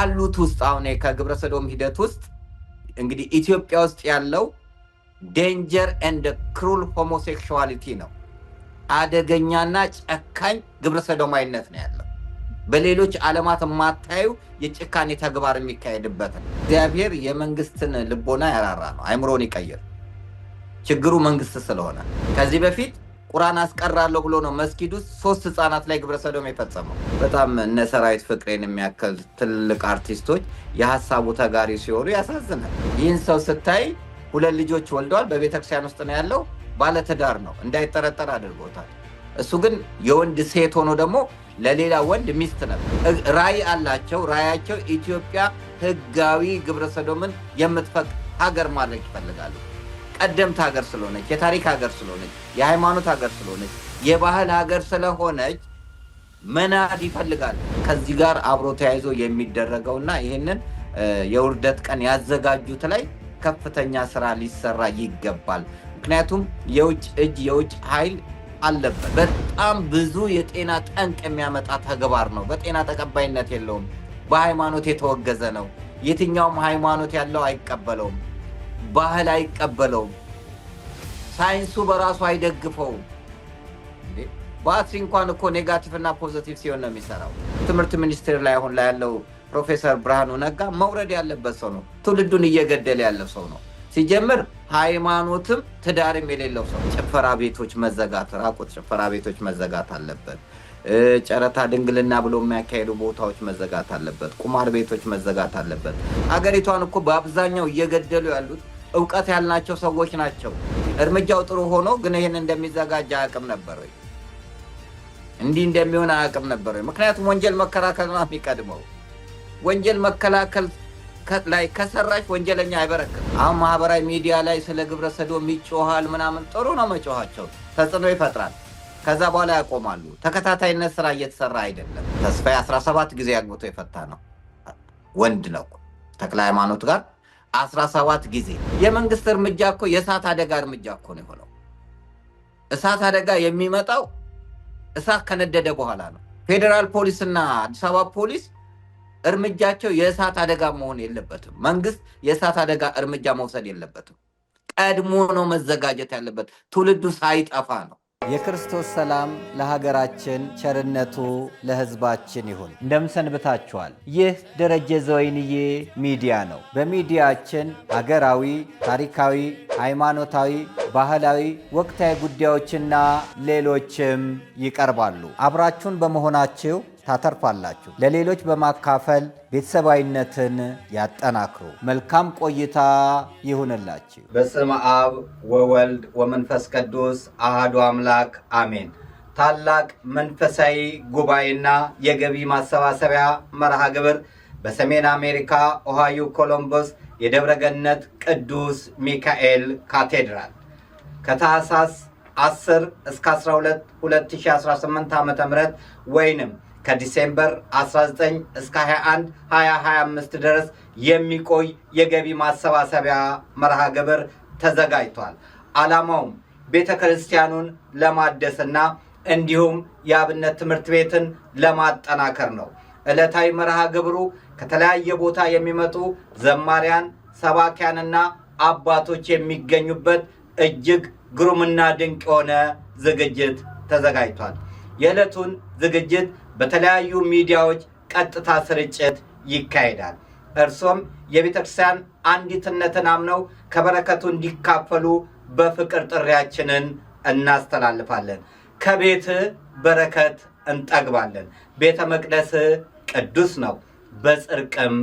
ካሉት ውስጥ አሁን ከግብረ ሰዶም ሂደት ውስጥ እንግዲህ ኢትዮጵያ ውስጥ ያለው ዴንጀር ኤንድ ክሩል ሆሞሴክሹዋሊቲ ነው። አደገኛና ጨካኝ ግብረ ሰዶማዊነት ነው ያለው። በሌሎች ዓለማት ማታዩ የጭካኔ ተግባር የሚካሄድበት ነው። እግዚአብሔር የመንግስትን ልቦና ያራራ ነው፣ አይምሮን ይቀይር። ችግሩ መንግስት ስለሆነ ከዚህ በፊት ቁርአን አስቀራለሁ ብሎ ነው መስጊድ ውስጥ 3 ህፃናት ላይ ግብረ ሰዶም የፈጸመው። በጣም እነ ሰራዊት ፍቅሬን የሚያክል ትልቅ አርቲስቶች የሐሳቡ ተጋሪ ሲሆኑ ያሳዝናል። ይህን ሰው ስታይ 2 ልጆች ወልደዋል፣ በቤተክርስቲያን ውስጥ ነው ያለው፣ ባለትዳር ነው፣ እንዳይጠረጠር አድርጎታል። እሱ ግን የወንድ ሴት ሆኖ ደግሞ ለሌላ ወንድ ሚስት ነበር። ራይ አላቸው። ራያቸው ኢትዮጵያ ህጋዊ ግብረ ሰዶምን የምትፈቅድ ሀገር ማድረግ ይፈልጋሉ። ቀደምት ሀገር ስለሆነች፣ የታሪክ ሀገር ስለሆነች፣ የሃይማኖት ሀገር ስለሆነች፣ የባህል ሀገር ስለሆነች መናድ ይፈልጋል። ከዚህ ጋር አብሮ ተያይዞ የሚደረገውና ይህንን የውርደት ቀን ያዘጋጁት ላይ ከፍተኛ ስራ ሊሰራ ይገባል። ምክንያቱም የውጭ እጅ የውጭ ኃይል አለበት። በጣም ብዙ የጤና ጠንቅ የሚያመጣ ተግባር ነው። በጤና ተቀባይነት የለውም። በሃይማኖት የተወገዘ ነው። የትኛውም ሃይማኖት ያለው አይቀበለውም። ባህል አይቀበለውም። ሳይንሱ በራሱ አይደግፈውም። ባትሪ እንኳን እኮ ኔጋቲቭ እና ፖዚቲቭ ሲሆን ነው የሚሰራው። ትምህርት ሚኒስቴር ላይ አሁን ላይ ያለው ፕሮፌሰር ብርሃኑ ነጋ መውረድ ያለበት ሰው ነው። ትውልዱን እየገደለ ያለ ሰው ነው። ሲጀምር ሃይማኖትም ትዳርም የሌለው ሰው። ጭፈራ ቤቶች መዘጋት፣ ራቁት ጭፈራ ቤቶች መዘጋት አለበት። ጨረታ ድንግልና ብሎ የሚያካሄዱ ቦታዎች መዘጋት አለበት። ቁማር ቤቶች መዘጋት አለበት። ሀገሪቷን እኮ በአብዛኛው እየገደሉ ያሉት ዕውቀት ያልናቸው ሰዎች ናቸው። እርምጃው ጥሩ ሆኖ ግን ይህን እንደሚዘጋጅ አያውቅም ነበር ወይ? እንዲህ እንደሚሆን አያውቅም ነበር ወይ? ምክንያቱም ወንጀል መከላከል ነው የሚቀድመው። ወንጀል መከላከል ላይ ከሰራሽ ወንጀለኛ አይበረክም። አሁን ማህበራዊ ሚዲያ ላይ ስለ ግብረ ሰዶም ይጮሃል ምናምን። ጥሩ ነው መጮሃቸው፣ ተጽዕኖ ይፈጥራል። ከዛ በኋላ ያቆማሉ። ተከታታይነት ስራ እየተሰራ አይደለም። ተስፋዬ 17 ጊዜ አግብቶ የፈታ ነው ወንድ ነው። ተክለ ሃይማኖት ጋር 17 ጊዜ። የመንግስት እርምጃ እኮ የእሳት አደጋ እርምጃ እኮ ነው የሆነው። እሳት አደጋ የሚመጣው እሳት ከነደደ በኋላ ነው። ፌዴራል ፖሊስና አዲስ አበባ ፖሊስ እርምጃቸው የእሳት አደጋ መሆን የለበትም። መንግስት የእሳት አደጋ እርምጃ መውሰድ የለበትም። ቀድሞ ነው መዘጋጀት ያለበት፣ ትውልዱ ሳይጠፋ ነው። የክርስቶስ ሰላም ለሀገራችን፣ ቸርነቱ ለህዝባችን ይሁን። እንደምሰንብታችኋል። ይህ ደረጀ ዘወይንዬ ሚዲያ ነው። በሚዲያችን ሀገራዊ፣ ታሪካዊ፣ ሃይማኖታዊ፣ ባህላዊ፣ ወቅታዊ ጉዳዮችና ሌሎችም ይቀርባሉ። አብራችሁን በመሆናችሁ ታተርፋላችሁ። ለሌሎች በማካፈል ቤተሰባዊነትን ያጠናክሩ። መልካም ቆይታ ይሁንላችሁ። በስመ አብ ወወልድ ወመንፈስ ቅዱስ አሃዱ አምላክ አሜን። ታላቅ መንፈሳዊ ጉባኤና የገቢ ማሰባሰቢያ መርሃ ግብር በሰሜን አሜሪካ ኦሃዮ ኮሎምበስ የደብረገነት ቅዱስ ሚካኤል ካቴድራል ከታህሳስ 10 እስከ 12 2018 ዓ.ም ወይንም ከዲሴምበር 19 እስከ 21 2025 ድረስ የሚቆይ የገቢ ማሰባሰቢያ መርሃ ግብር ተዘጋጅቷል። ዓላማውም ቤተክርስቲያኑን ለማደስና እንዲሁም የአብነት ትምህርት ቤትን ለማጠናከር ነው። ዕለታዊ መርሃ ግብሩ ከተለያየ ቦታ የሚመጡ ዘማሪያን፣ ሰባኪያንና አባቶች የሚገኙበት እጅግ ግሩምና ድንቅ የሆነ ዝግጅት ተዘጋጅቷል። የዕለቱን ዝግጅት በተለያዩ ሚዲያዎች ቀጥታ ስርጭት ይካሄዳል። እርሶም የቤተክርስቲያን አንዲትነትን አምነው ከበረከቱ እንዲካፈሉ በፍቅር ጥሪያችንን እናስተላልፋለን። ከቤት በረከት እንጠግባለን። ቤተ መቅደስ ቅዱስ ነው፣ በጽድቅም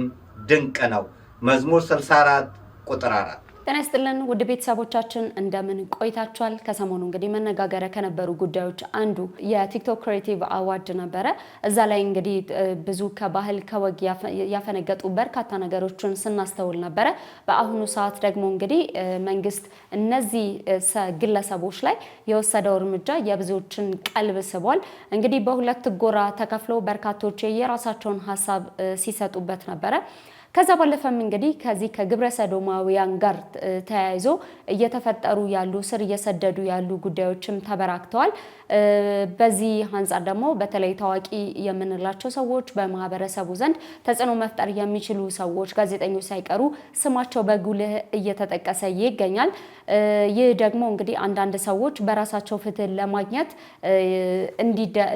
ድንቅ ነው። መዝሙር 64 ቁጥር 4። ጤና ይስጥልን ውድ ቤተሰቦቻችን እንደምን ቆይታችኋል? ከሰሞኑ እንግዲህ መነጋገሪያ ከነበሩ ጉዳዮች አንዱ የቲክቶክ ክሬቲቭ አዋርድ ነበረ። እዛ ላይ እንግዲህ ብዙ ከባህል ከወግ ያፈነገጡ በርካታ ነገሮችን ስናስተውል ነበረ። በአሁኑ ሰዓት ደግሞ እንግዲህ መንግስት እነዚህ ግለሰቦች ላይ የወሰደው እርምጃ የብዙዎችን ቀልብ ስቧል። እንግዲህ በሁለት ጎራ ተከፍለው በርካቶች የራሳቸውን ሀሳብ ሲሰጡበት ነበረ። ከዛ ባለፈም እንግዲህ ከዚህ ከግብረ ሰዶማውያን ጋር ተያይዞ እየተፈጠሩ ያሉ ስር እየሰደዱ ያሉ ጉዳዮችም ተበራክተዋል። በዚህ አንጻር ደግሞ በተለይ ታዋቂ የምንላቸው ሰዎች በማህበረሰቡ ዘንድ ተጽዕኖ መፍጠር የሚችሉ ሰዎች ጋዜጠኞች ሳይቀሩ ስማቸው በጉልህ እየተጠቀሰ ይገኛል። ይህ ደግሞ እንግዲህ አንዳንድ ሰዎች በራሳቸው ፍትህን ለማግኘት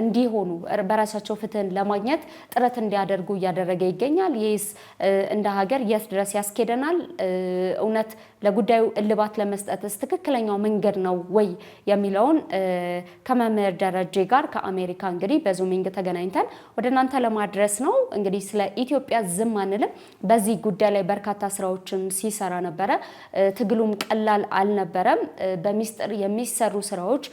እንዲሆኑ በራሳቸው ፍትህን ለማግኘት ጥረት እንዲያደርጉ እያደረገ ይገኛል። ይህስ እንደ ሀገር የት ድረስ ያስኬደናል? እውነት ለጉዳዩ እልባት ለመስጠትስ ትክክለኛው መንገድ ነው ወይ የሚለውን ከመምህር ደረጀ ጋር ከአሜሪካ እንግዲህ በዙሚንግ ተገናኝተን ወደ እናንተ ለማድረስ ነው። እንግዲህ ስለ ኢትዮጵያ ዝም አንልም። በዚህ ጉዳይ ላይ በርካታ ስራዎችን ሲሰራ ነበረ። ትግሉም ቀላል አልነበረም። በሚስጥር የሚሰሩ ስራዎች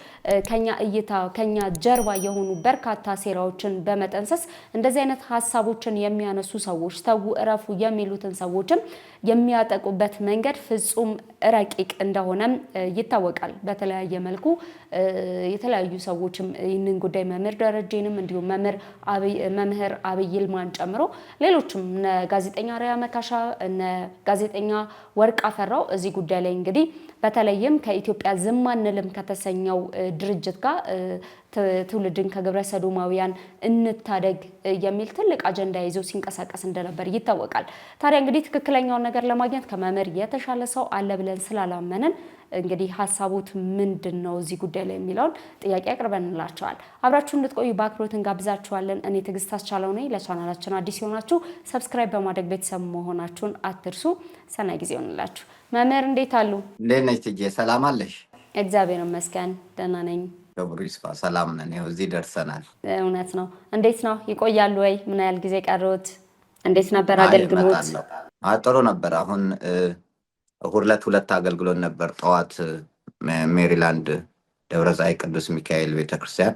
ከኛ እይታ ከኛ ጀርባ የሆኑ በርካታ ሴራዎችን በመጠንሰስ እንደዚህ አይነት ሀሳቦችን የሚያነሱ ሰዎች ተው እረፉ የሚሉትን ሰዎችም የሚያጠቁበት መንገድ ፍጹም ረቂቅ እንደሆነም ይታወቃል። በተለያየ መልኩ የተለያዩ ሰዎችም ይህንን ጉዳይ መምህር ደረጀንም እንዲሁም መምህር አብይ ይልማን ጨምሮ ሌሎችም እነ ጋዜጠኛ ሪያ መካሻ እነ ጋዜጠኛ ወርቅ አፈራው እዚህ ጉዳይ ላይ እንግዲህ በተለይም ከኢትዮጵያ ዝም አንልም ከተሰኘው ድርጅት ጋር ትውልድን ከግብረ ሰዶማውያን እንታደግ የሚል ትልቅ አጀንዳ ይዘው ሲንቀሳቀስ እንደነበር ይታወቃል። ታዲያ እንግዲህ ትክክለኛውን ነገር ለማግኘት ከመምህር የተሻለ ሰው አለ ብለን ስላላመንን እንግዲህ ሀሳቡት ምንድን ነው እዚህ ጉዳይ ላይ የሚለውን ጥያቄ አቅርበንላቸዋል። አብራችሁ እንድትቆዩ በአክብሮት እንጋብዛችኋለን። እኔ ትዕግስት አስቻለው ነኝ። ለቻናላችን አዲስ የሆናችሁ ሰብስክራይብ በማድረግ ቤተሰብ መሆናችሁን አትርሱ። ሰናይ ጊዜ ይሆንላችሁ። መምህር እንዴት አሉ? እንዴት ነሽ ትዬ? ሰላም አለሽ? እግዚአብሔር ይመስገን ደህና ነኝ። ክብሩ ይስፋ። ሰላም ነን። ይኸው እዚህ ደርሰናል። እውነት ነው። እንዴት ነው ይቆያሉ ወይ? ምን ያህል ጊዜ ቀረዎት? እንዴት ነበር አገልግሎት? ጥሩ ነበር። አሁን እሑድ ዕለት 2 አገልግሎት ነበር። ጠዋት ሜሪላንድ ደብረ ፀሐይ ቅዱስ ሚካኤል ቤተክርስቲያን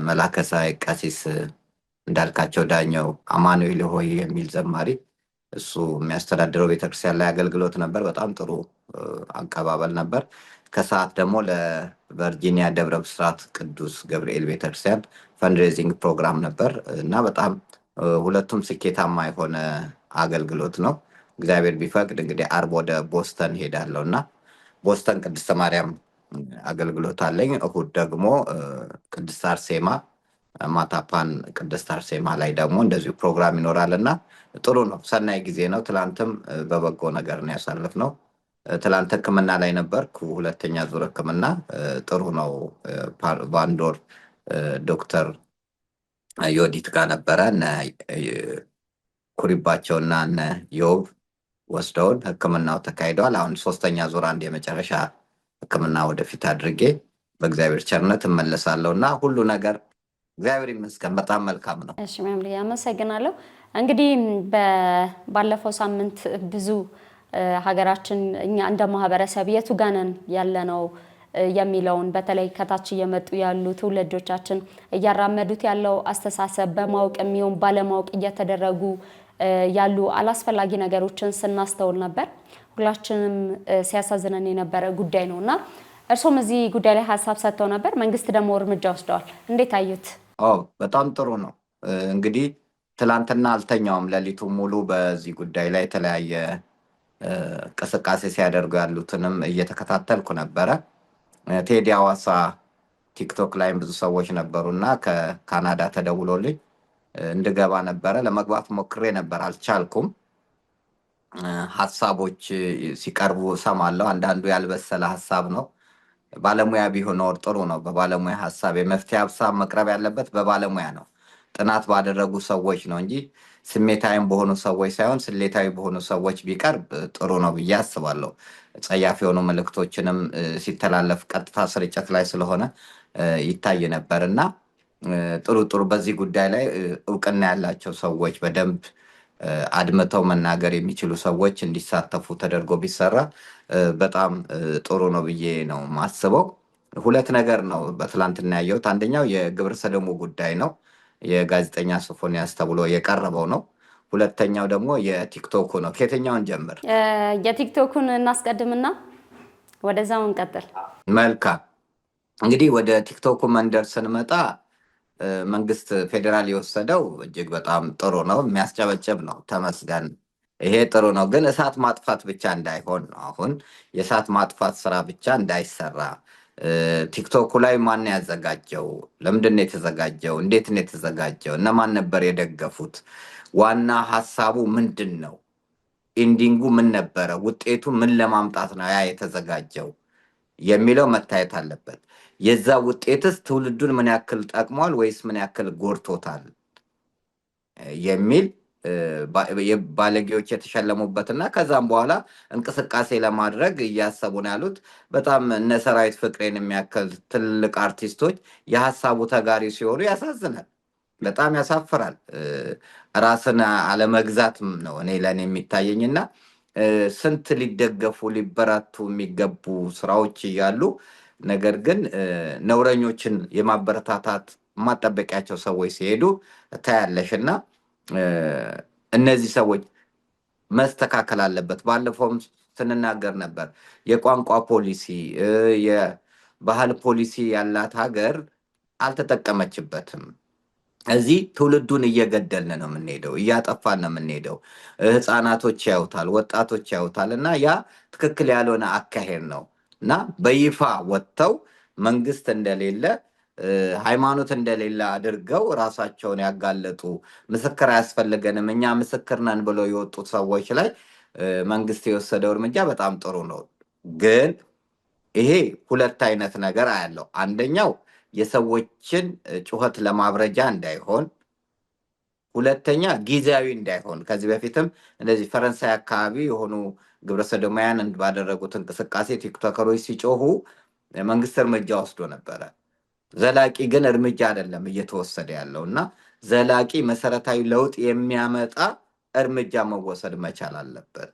መላከ ፀሐይ ቀሲስ እንዳልካቸው ዳኘው አማኑኤል ሆይ የሚል ዘማሪ እሱ የሚያስተዳድረው ቤተክርስቲያን ላይ አገልግሎት ነበር። በጣም ጥሩ አቀባበል ነበር። ከሰዓት ደግሞ ለቨርጂኒያ ደብረ ብስራት ቅዱስ ገብርኤል ቤተክርስቲያን ፈንድሬዚንግ ፕሮግራም ነበር እና በጣም ሁለቱም ስኬታማ የሆነ አገልግሎት ነው። እግዚአብሔር ቢፈቅድ እንግዲህ አርብ ወደ ቦስተን ሄዳለሁ እና ቦስተን ቅድስተ ማርያም አገልግሎት አለኝ። እሑድ ደግሞ ቅድስት አርሴማ ማታፓን ቅድስት አርሴማ ላይ ደግሞ እንደዚሁ ፕሮግራም ይኖራል እና ጥሩ ነው። ሰናይ ጊዜ ነው። ትላንትም በበጎ ነገር ነው ያሳለፍነው። ትላንት ሕክምና ላይ ነበርኩ። 2ኛ ዙር ሕክምና ጥሩ ነው። በአንድ ወር ዶክተር ዮዲት ጋር ነበረ እነ ኩሪባቸውና እነ ዮብ ወስደውን ሕክምናው ተካሂደዋል። አሁን 3ኛ ዙር አንድ የመጨረሻ ሕክምና ወደፊት አድርጌ በእግዚአብሔር ቸርነት እመለሳለሁ እና ሁሉ ነገር እግዚአብሔር ይመስገን በጣም መልካም ነው። እሺ መምህር አመሰግናለሁ። እንግዲህ ባለፈው ሳምንት ብዙ ሀገራችን እኛ እንደ ማህበረሰብ የቱ ጋር ነን ያለነው የሚለውን በተለይ ከታች እየመጡ ያሉ ትውልዶቻችን እያራመዱት ያለው አስተሳሰብ በማወቅ የሚሆን ባለማወቅ እየተደረጉ ያሉ አላስፈላጊ ነገሮችን ስናስተውል ነበር። ሁላችንም ሲያሳዝነን የነበረ ጉዳይ ነውና እርሶም እዚህ ጉዳይ ላይ ሀሳብ ሰጥተው ነበር። መንግስት ደግሞ እርምጃ ወስደዋል። እንዴት አዩት? በጣም ጥሩ ነው። እንግዲህ ትላንትና አልተኛውም። ሌሊቱ ሙሉ በዚህ ጉዳይ ላይ የተለያየ እንቅስቃሴ ሲያደርጉ ያሉትንም እየተከታተልኩ ነበረ። ቴዲ አዋሳ ቲክቶክ ላይም ብዙ ሰዎች ነበሩና ከካናዳ ተደውሎልኝ እንድገባ ነበረ። ለመግባት ሞክሬ ነበር፣ አልቻልኩም። ሀሳቦች ሲቀርቡ እሰማለሁ። አንዳንዱ ያልበሰለ ሀሳብ ነው። ባለሙያ ቢሆን ጥሩ ነው። በባለሙያ ሀሳብ የመፍትሄ ሀሳብ መቅረብ ያለበት በባለሙያ ነው፣ ጥናት ባደረጉ ሰዎች ነው እንጂ ስሜታዊም በሆኑ ሰዎች ሳይሆን ስሌታዊ በሆኑ ሰዎች ቢቀርብ ጥሩ ነው ብዬ አስባለሁ። ጸያፍ የሆኑ መልእክቶችንም ሲተላለፍ ቀጥታ ስርጭት ላይ ስለሆነ ይታይ ነበር እና ጥሩ በዚህ ጉዳይ ላይ እውቅና ያላቸው ሰዎች በደንብ አድምተው መናገር የሚችሉ ሰዎች እንዲሳተፉ ተደርጎ ቢሰራ በጣም ጥሩ ነው ብዬ ነው ማስበው። 2 ነገር ነው በትላንትና ያየሁት። አንደኛው የግብረ ሰዶሙ ጉዳይ ነው፣ የጋዜጠኛ ሶፎንያስ ተብሎ የቀረበው ነው። 2ኛው ደግሞ የቲክቶኩ ነው። ከየትኛውን ጀምር? የቲክቶኩን እናስቀድምና ወደዛው እንቀጥል። መልካም። እንግዲህ ወደ ቲክቶኩ መንደር ስንመጣ መንግስት ፌዴራል የወሰደው እጅግ በጣም ጥሩ ነው፣ የሚያስጨበጭብ ነው። ተመስገን ይሄ ጥሩ ነው፣ ግን እሳት ማጥፋት ብቻ እንዳይሆን ነው። አሁን የእሳት ማጥፋት ስራ ብቻ እንዳይሰራ። ቲክቶኩ ላይ ማን ያዘጋጀው? ለምንድን ነው የተዘጋጀው? እንዴት ነው የተዘጋጀው? እነማን ነበር የደገፉት? ዋና ሀሳቡ ምንድን ነው? ኢንዲንጉ ምን ነበረ? ውጤቱ ምን ለማምጣት ነው ያ የተዘጋጀው የሚለው መታየት አለበት። የዛ ውጤትስ ትውልዱን ምን ያክል ጠቅሟል ወይስ ምን ያክል ጎድቶታል የሚል ባለጌዎች የተሸለሙበትና ከዛም በኋላ እንቅስቃሴ ለማድረግ እያሰቡ ነው ያሉት። በጣም እነ ሰራዊት ፍቅሬን የሚያክል ትልቅ አርቲስቶች የሀሳቡ ተጋሪ ሲሆኑ ያሳዝናል፣ በጣም ያሳፍራል። ራስን አለመግዛትም ነው እኔ ለእኔ የሚታየኝና ስንት ሊደገፉ ሊበራቱ የሚገቡ ስራዎች እያሉ ነገር ግን ነውረኞችን የማበረታታት የማጠበቂያቸው ሰዎች ሲሄዱ ታያለሽ እና እነዚህ ሰዎች መስተካከል አለበት። ባለፈውም ስንናገር ነበር። የቋንቋ ፖሊሲ፣ የባህል ፖሊሲ ያላት ሀገር አልተጠቀመችበትም። እዚህ ትውልዱን እየገደልን ነው የምንሄደው፣ እያጠፋን ነው የምንሄደው። ህፃናቶች ያዩታል፣ ወጣቶች ያዩታል እና ያ ትክክል ያልሆነ አካሄድ ነው እና በይፋ ወጥተው መንግስት እንደሌለ ሃይማኖት እንደሌለ አድርገው ራሳቸውን ያጋለጡ ምስክር አያስፈልገንም እኛ ምስክር ነን ብለው የወጡት ሰዎች ላይ መንግስት የወሰደው እርምጃ በጣም ጥሩ ነው። ግን ይሄ ሁለት አይነት ነገር አያለው። አንደኛው የሰዎችን ጩኸት ለማብረጃ እንዳይሆን፣ ሁለተኛ ጊዜያዊ እንዳይሆን። ከዚህ በፊትም እንደዚህ ፈረንሳይ አካባቢ የሆኑ ግብረሰዶማውያን ባደረጉት እንቅስቃሴ ቲክቶከሮች ሲጮሁ መንግስት እርምጃ ወስዶ ነበረ። ዘላቂ ግን እርምጃ አይደለም እየተወሰደ ያለው እና ዘላቂ መሰረታዊ ለውጥ የሚያመጣ እርምጃ መወሰድ መቻል አለበት።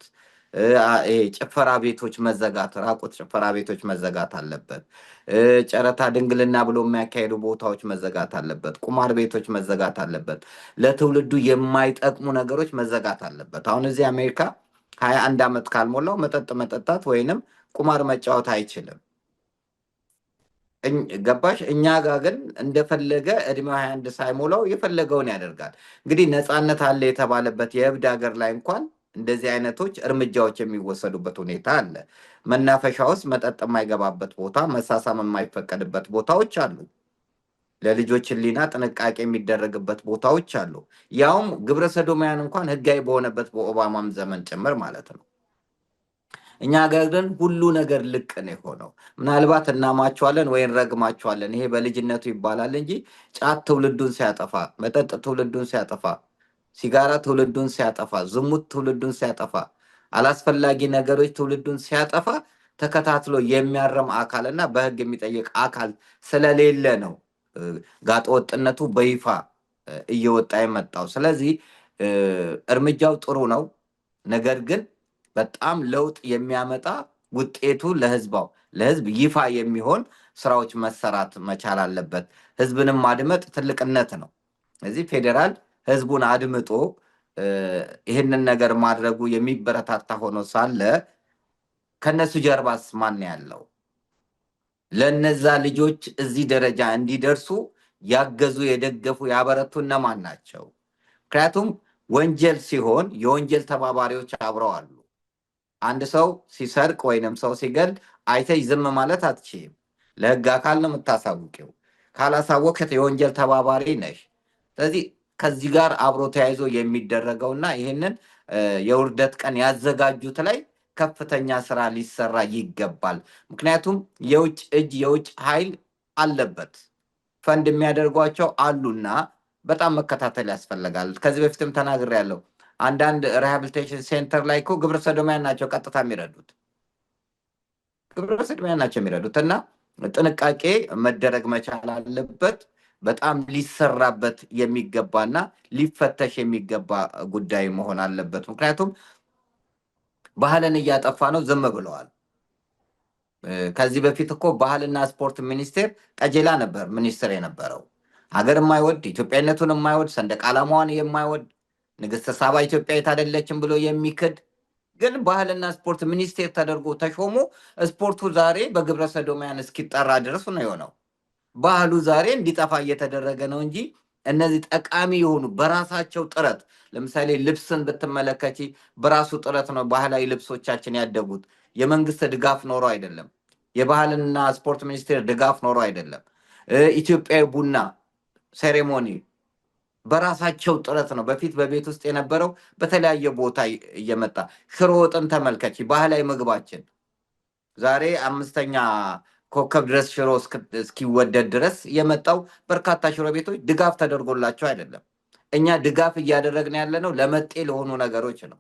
ይሄ ጭፈራ ቤቶች መዘጋት፣ ራቁት ጭፈራ ቤቶች መዘጋት አለበት። ጨረታ ድንግልና ብሎ የሚያካሄዱ ቦታዎች መዘጋት አለበት። ቁማር ቤቶች መዘጋት አለበት። ለትውልዱ የማይጠቅሙ ነገሮች መዘጋት አለበት። አሁን እዚህ አሜሪካ 21 ዓመት ካልሞላው መጠጥ መጠጣት ወይንም ቁማር መጫወት አይችልም። ገባሽ? እኛ ጋር ግን እንደፈለገ እድሜው 21 ሳይሞላው የፈለገውን ያደርጋል። እንግዲህ ነፃነት አለ የተባለበት የእብድ ሀገር ላይ እንኳን እንደዚህ አይነቶች እርምጃዎች የሚወሰዱበት ሁኔታ አለ። መናፈሻ ውስጥ መጠጥ የማይገባበት ቦታ፣ መሳሳም የማይፈቀድበት ቦታዎች አሉ። ለልጆች ሕሊና ጥንቃቄ የሚደረግበት ቦታዎች አሉ። ያውም ግብረ ሰዶማውያን እንኳን ህጋዊ በሆነበት በኦባማም ዘመን ጭምር ማለት ነው። እኛ ጋር ግን ሁሉ ነገር ልቅ ነው የሆነው። ምናልባት እናማቸዋለን ወይ እንረግማቸዋለን፣ ይሄ በልጅነቱ ይባላል እንጂ ጫት ትውልዱን ሲያጠፋ፣ መጠጥ ትውልዱን ሲያጠፋ፣ ሲጋራ ትውልዱን ሲያጠፋ፣ ዝሙት ትውልዱን ሲያጠፋ፣ አላስፈላጊ ነገሮች ትውልዱን ሲያጠፋ ተከታትሎ የሚያርም አካልና በህግ የሚጠይቅ አካል ስለሌለ ነው ጋጠወጥነቱ በይፋ እየወጣ የመጣው። ስለዚህ እርምጃው ጥሩ ነው፣ ነገር ግን በጣም ለውጥ የሚያመጣ ውጤቱ ለህዝብ ይፋ የሚሆን ስራዎች መሰራት መቻል አለበት። ህዝብንም ማድመጥ ትልቅነት ነው። እዚህ ፌዴራል ህዝቡን አድምጦ ይህንን ነገር ማድረጉ የሚበረታታ ሆኖ ሳለ ከነሱ ጀርባስ ማን ያለው? ለነዛ ልጆች እዚህ ደረጃ እንዲደርሱ ያገዙ፣ የደገፉ፣ ያበረቱ እነማን ናቸው? ምክንያቱም ወንጀል ሲሆን የወንጀል ተባባሪዎች አብረው አሉ። አንድ ሰው ሲሰርቅ ወይንም ሰው ሲገል አይተሽ ዝም ማለት አትችይም። ለህግ አካል ነው የምታሳውቂው። ካላሳወቅት የወንጀል ተባባሪ ነሽ። ስለዚህ ከዚህ ጋር አብሮ ተያይዞ የሚደረገውና ይህንን የውርደት ቀን ያዘጋጁት ላይ ከፍተኛ ስራ ሊሰራ ይገባል። ምክንያቱም የውጭ እጅ የውጭ ኃይል አለበት፣ ፈንድ የሚያደርጓቸው አሉና በጣም መከታተል ያስፈልጋል። ከዚህ በፊትም ተናግሬያለሁ። አንዳንድ ሪሃቢሊቴሽን ሴንተር ላይ እኮ ግብረ ሰዶማውያን ናቸው ቀጥታ የሚረዱት፣ ግብረ ሰዶማውያን ናቸው የሚረዱት እና ጥንቃቄ መደረግ መቻል አለበት። በጣም ሊሰራበት የሚገባና ሊፈተሽ የሚገባ ጉዳይ መሆን አለበት። ምክንያቱም ባህልን እያጠፋ ነው፣ ዝም ብለዋል። ከዚህ በፊት እኮ ባህልና ስፖርት ሚኒስቴር ቀጀላ ነበር ሚኒስትር የነበረው። ሀገር የማይወድ ኢትዮጵያዊነቱን የማይወድ ሰንደቅ ዓላማዋን የማይወድ ንግስተ ሳባ ኢትዮጵያዊት አይደለችም ብሎ የሚክድ ግን ባህልና ስፖርት ሚኒስቴር ተደርጎ ተሾሞ ስፖርቱ ዛሬ በግብረ ሰዶማውያን እስኪጠራ ድረስ ነው የሆነው። ባህሉ ዛሬ እንዲጠፋ እየተደረገ ነው እንጂ እነዚህ ጠቃሚ የሆኑ በራሳቸው ጥረት ለምሳሌ ልብስን ብትመለከቺ በራሱ ጥረት ነው ባህላዊ ልብሶቻችን ያደጉት። የመንግስት ድጋፍ ኖሮ አይደለም። የባህልና ስፖርት ሚኒስቴር ድጋፍ ኖሮ አይደለም። ኢትዮጵያዊ ቡና ሴሬሞኒ በራሳቸው ጥረት ነው። በፊት በቤት ውስጥ የነበረው በተለያየ ቦታ እየመጣ ሽሮ ወጥን ተመልከቺ፣ ባህላዊ ምግባችን ዛሬ 5ኛ ኮከብ ድረስ ሽሮ እስኪወደድ ድረስ የመጣው በርካታ ሽሮ ቤቶች ድጋፍ ተደርጎላቸው አይደለም። እኛ ድጋፍ እያደረግን ያለነው ለመጤ ለሆኑ ነገሮች ነው።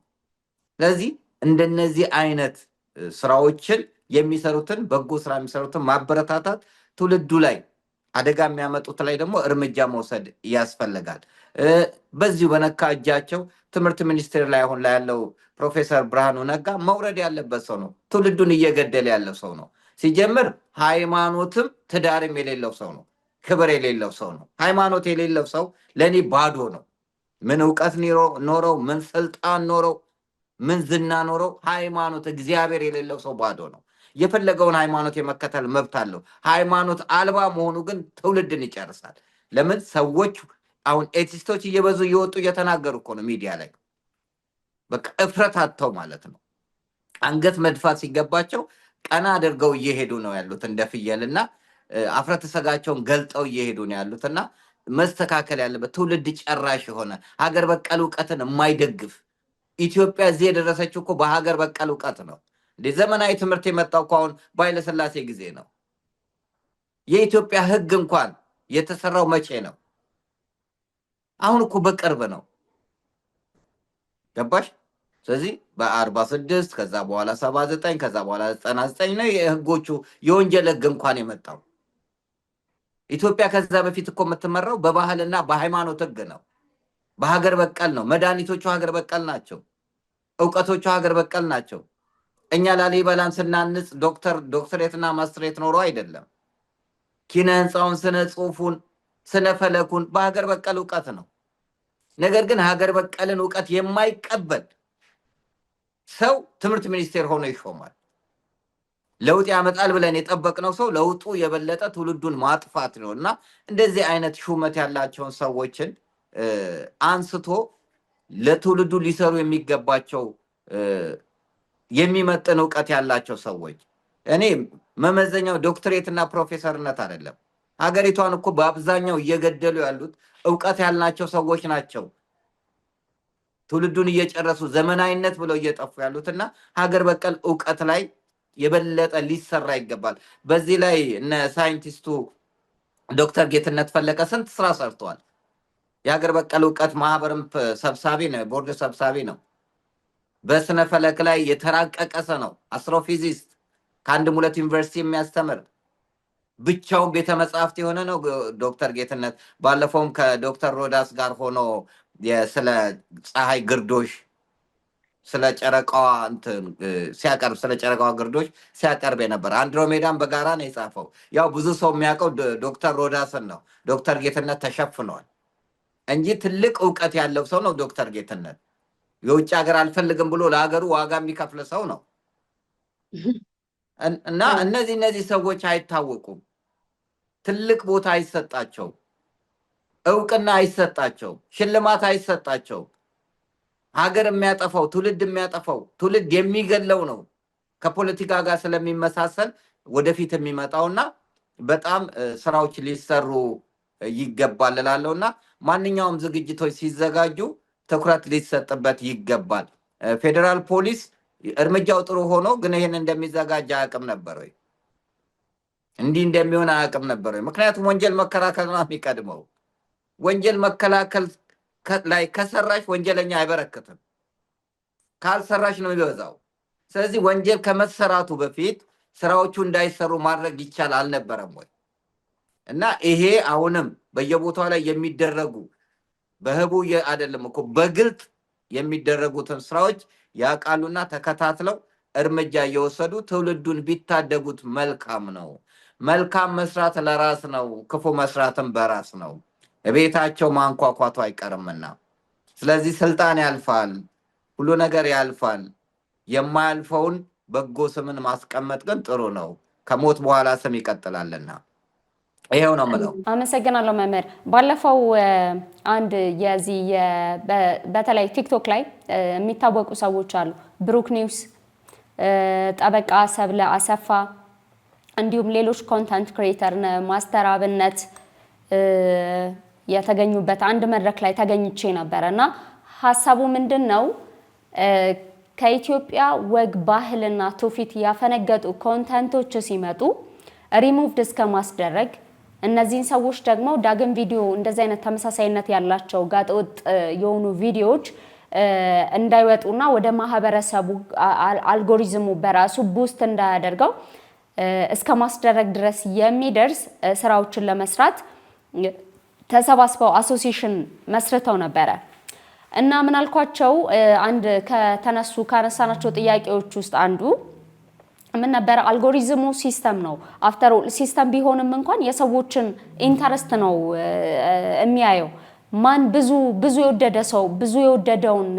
ስለዚህ እንደነዚህ አይነት ስራዎችን የሚሰሩትን በጎ ስራ የሚሰሩትን ማበረታታት፣ ትውልዱ ላይ አደጋ የሚያመጡት ላይ ደግሞ እርምጃ መውሰድ ያስፈልጋል። በዚሁ በነካ እጃቸው ትምህርት ሚኒስቴር ላይ አሁን ላይ ያለው ፕሮፌሰር ብርሃኑ ነጋ መውረድ ያለበት ሰው ነው። ትውልዱን እየገደለ ያለው ሰው ነው። ሲጀምር ሃይማኖትም ትዳርም የሌለው ሰው ነው። ክብር የሌለው ሰው ነው። ሃይማኖት የሌለው ሰው ለእኔ ባዶ ነው። ምን እውቀት ኖረው፣ ምን ስልጣን ኖረው፣ ምን ዝና ኖረው፣ ሃይማኖት እግዚአብሔር የሌለው ሰው ባዶ ነው። የፈለገውን ሃይማኖት የመከተል መብት አለው። ሃይማኖት አልባ መሆኑ ግን ትውልድን ይጨርሳል። ለምን ሰዎች አሁን ኤቲስቶች እየበዙ እየወጡ እየተናገሩ እኮ ነው ሚዲያ ላይ። በቃ እፍረት አጥተው ማለት ነው። አንገት መድፋት ሲገባቸው ቀና አድርገው እየሄዱ ነው ያሉት እንደ ፍየል እና አፍረተ ስጋቸውን ገልጠው እየሄዱ ነው ያሉት እና መስተካከል ያለበት ትውልድ ጨራሽ የሆነ ሀገር በቀል እውቀትን የማይደግፍ ኢትዮጵያ እዚህ የደረሰችው እኮ በሀገር በቀል እውቀት ነው። ዘመናዊ ትምህርት የመጣው እኮ አሁን በኃይለሥላሴ ጊዜ ነው። የኢትዮጵያ ሕግ እንኳን የተሰራው መቼ ነው? አሁን እኮ በቅርብ ነው። ገባሽ? ስለዚህ በ46 ከዛ በኋላ 79 ከዛ በኋላ 99 ነው የህጎቹ የወንጀል ሕግ እንኳን የመጣው። ኢትዮጵያ ከዛ በፊት እኮ የምትመራው በባህልና በሃይማኖት ሕግ ነው። በሀገር በቀል ነው። መድኃኒቶቹ ሀገር በቀል ናቸው። እውቀቶቹ ሀገር በቀል ናቸው። እኛ ላሊበላን ስናንጽ ዶክተሬትና ማስትሬት ኖሮ አይደለም። ኪነ ህንፃውን፣ ስነ ጽሁፉን፣ ስነ ፈለኩን በሀገር በቀል እውቀት ነው። ነገር ግን ሀገር በቀልን እውቀት የማይቀበል ሰው ትምህርት ሚኒስቴር ሆኖ ይሾማል። ለውጥ ያመጣል ብለን የጠበቅነው ሰው ለውጡ የበለጠ ትውልዱን ማጥፋት ነው እና እንደዚህ አይነት ሹመት ያላቸውን ሰዎችን አንስቶ ለትውልዱ ሊሰሩ የሚገባቸው የሚመጥን እውቀት ያላቸው ሰዎች እኔ መመዘኛው ዶክትሬትና ፕሮፌሰርነት አይደለም። ሀገሪቷን እኮ በአብዛኛው እየገደሉ ያሉት እውቀት ያልናቸው ሰዎች ናቸው። ትውልዱን እየጨረሱ ዘመናዊነት ብለው እየጠፉ ያሉትና ሀገር በቀል እውቀት ላይ የበለጠ ሊሰራ ይገባል። በዚህ ላይ እነ ሳይንቲስቱ ዶክተር ጌትነት ፈለቀ ስንት ስራ ሰርተዋል። የሀገር በቀል እውቀት ማህበርም ሰብሳቢ ነው፣ ቦርድ ሰብሳቢ ነው። በስነ ፈለክ ላይ የተራቀቀሰ ነው። አስትሮፊዚስት ከ1 2 ዩኒቨርሲቲ የሚያስተምር ብቻውን ቤተ መጽሐፍት የሆነ ነው ዶክተር ጌትነት። ባለፈውም ከዶክተር ሮዳስ ጋር ሆኖ ስለ ፀሐይ ግርዶሽ ስለ ጨረቃዋ ሲያቀርብ ስለ ጨረቃዋ ግርዶሽ ሲያቀርብ የነበረ አንድሮሜዳን በጋራ ነው የጻፈው። ያው ብዙ ሰው የሚያውቀው ዶክተር ሮዳስን ነው። ዶክተር ጌትነት ተሸፍኗል እንጂ ትልቅ እውቀት ያለው ሰው ነው ዶክተር ጌትነት። የውጭ ሀገር አልፈልግም ብሎ ለሀገሩ ዋጋ የሚከፍል ሰው ነው እና እነዚህ ሰዎች አይታወቁም። ትልቅ ቦታ አይሰጣቸው፣ እውቅና አይሰጣቸው፣ ሽልማት አይሰጣቸው። ሀገር የሚያጠፋው ትውልድ የሚያጠፋው ትውልድ የሚገለው ነው ከፖለቲካ ጋር ስለሚመሳሰል ወደፊት የሚመጣውና በጣም ስራዎች ሊሰሩ ይገባል እላለሁና ማንኛውም ዝግጅቶች ሲዘጋጁ ትኩረት ሊሰጥበት ይገባል። ፌዴራል ፖሊስ እርምጃው ጥሩ ሆኖ ግን ይሄን እንደሚዘጋጅ አያውቅም ነበር ወይ? እንዲህ እንደሚሆን አያውቅም ነበር ወይ? ምክንያቱም ወንጀል መከላከል ነው የሚቀድመው። ወንጀል መከላከል ላይ ከሰራሽ ወንጀለኛ አይበረክትም፣ ካልሰራሽ ነው የሚበዛው። ስለዚህ ወንጀል ከመሰራቱ በፊት ስራዎቹ እንዳይሰሩ ማድረግ ይቻል አልነበረም ወይ? እና ይሄ አሁንም በየቦታው ላይ የሚደረጉ በህቡ አይደለም እኮ በግልጥ የሚደረጉትን ስራዎች ያውቃሉና ተከታትለው እርምጃ እየወሰዱ ትውልዱን ቢታደጉት መልካም ነው። መልካም መስራት ለራስ ነው፣ ክፉ መስራትም በራስ ነው። ቤታቸው ማንኳኳቱ አይቀርምና ስለዚህ ስልጣን ያልፋል፣ ሁሉ ነገር ያልፋል። የማያልፈውን በጎ ስምን ማስቀመጥ ግን ጥሩ ነው። ከሞት በኋላ ስም ይቀጥላልና ይሄው ነው የምለው። አመሰግናለሁ መምህር። ባለፈው አንድ የዚህ በተለይ ቲክቶክ ላይ የሚታወቁ ሰዎች አሉ፣ ብሩክ ኒውስ፣ ጠበቃ ሰብለ አሰፋ እንዲሁም ሌሎች ኮንተንት ክሬተር ማስተር አብነት የተገኙበት አንድ መድረክ ላይ ተገኝቼ ነበረ እና ሀሳቡ ምንድን ነው? ከኢትዮጵያ ወግ ባህልና ትውፊት ያፈነገጡ ኮንተንቶች ሲመጡ ሪሙቭድ እስከ ማስደረግ፣ እነዚህን ሰዎች ደግሞ ዳግም ቪዲዮ እንደዚህ አይነት ተመሳሳይነት ያላቸው ጋጠወጥ የሆኑ ቪዲዮዎች እንዳይወጡና ወደ ማህበረሰቡ አልጎሪዝሙ በራሱ ቡስት እንዳያደርገው እስከ ማስደረግ ድረስ የሚደርስ ስራዎችን ለመስራት ተሰባስበው አሶሲዬሽን መስርተው ነበረ እና ምን አልኳቸው? አንድ ካነሳናቸው ጥያቄዎች ውስጥ አንዱ ምን ነበረ? አልጎሪዝሙ ሲስተም ነው። አፍተር ኦል ሲስተም ቢሆንም እንኳን የሰዎችን ኢንተረስት ነው የሚያየው። ማን ብዙ የወደደ ሰው ብዙ የወደደውን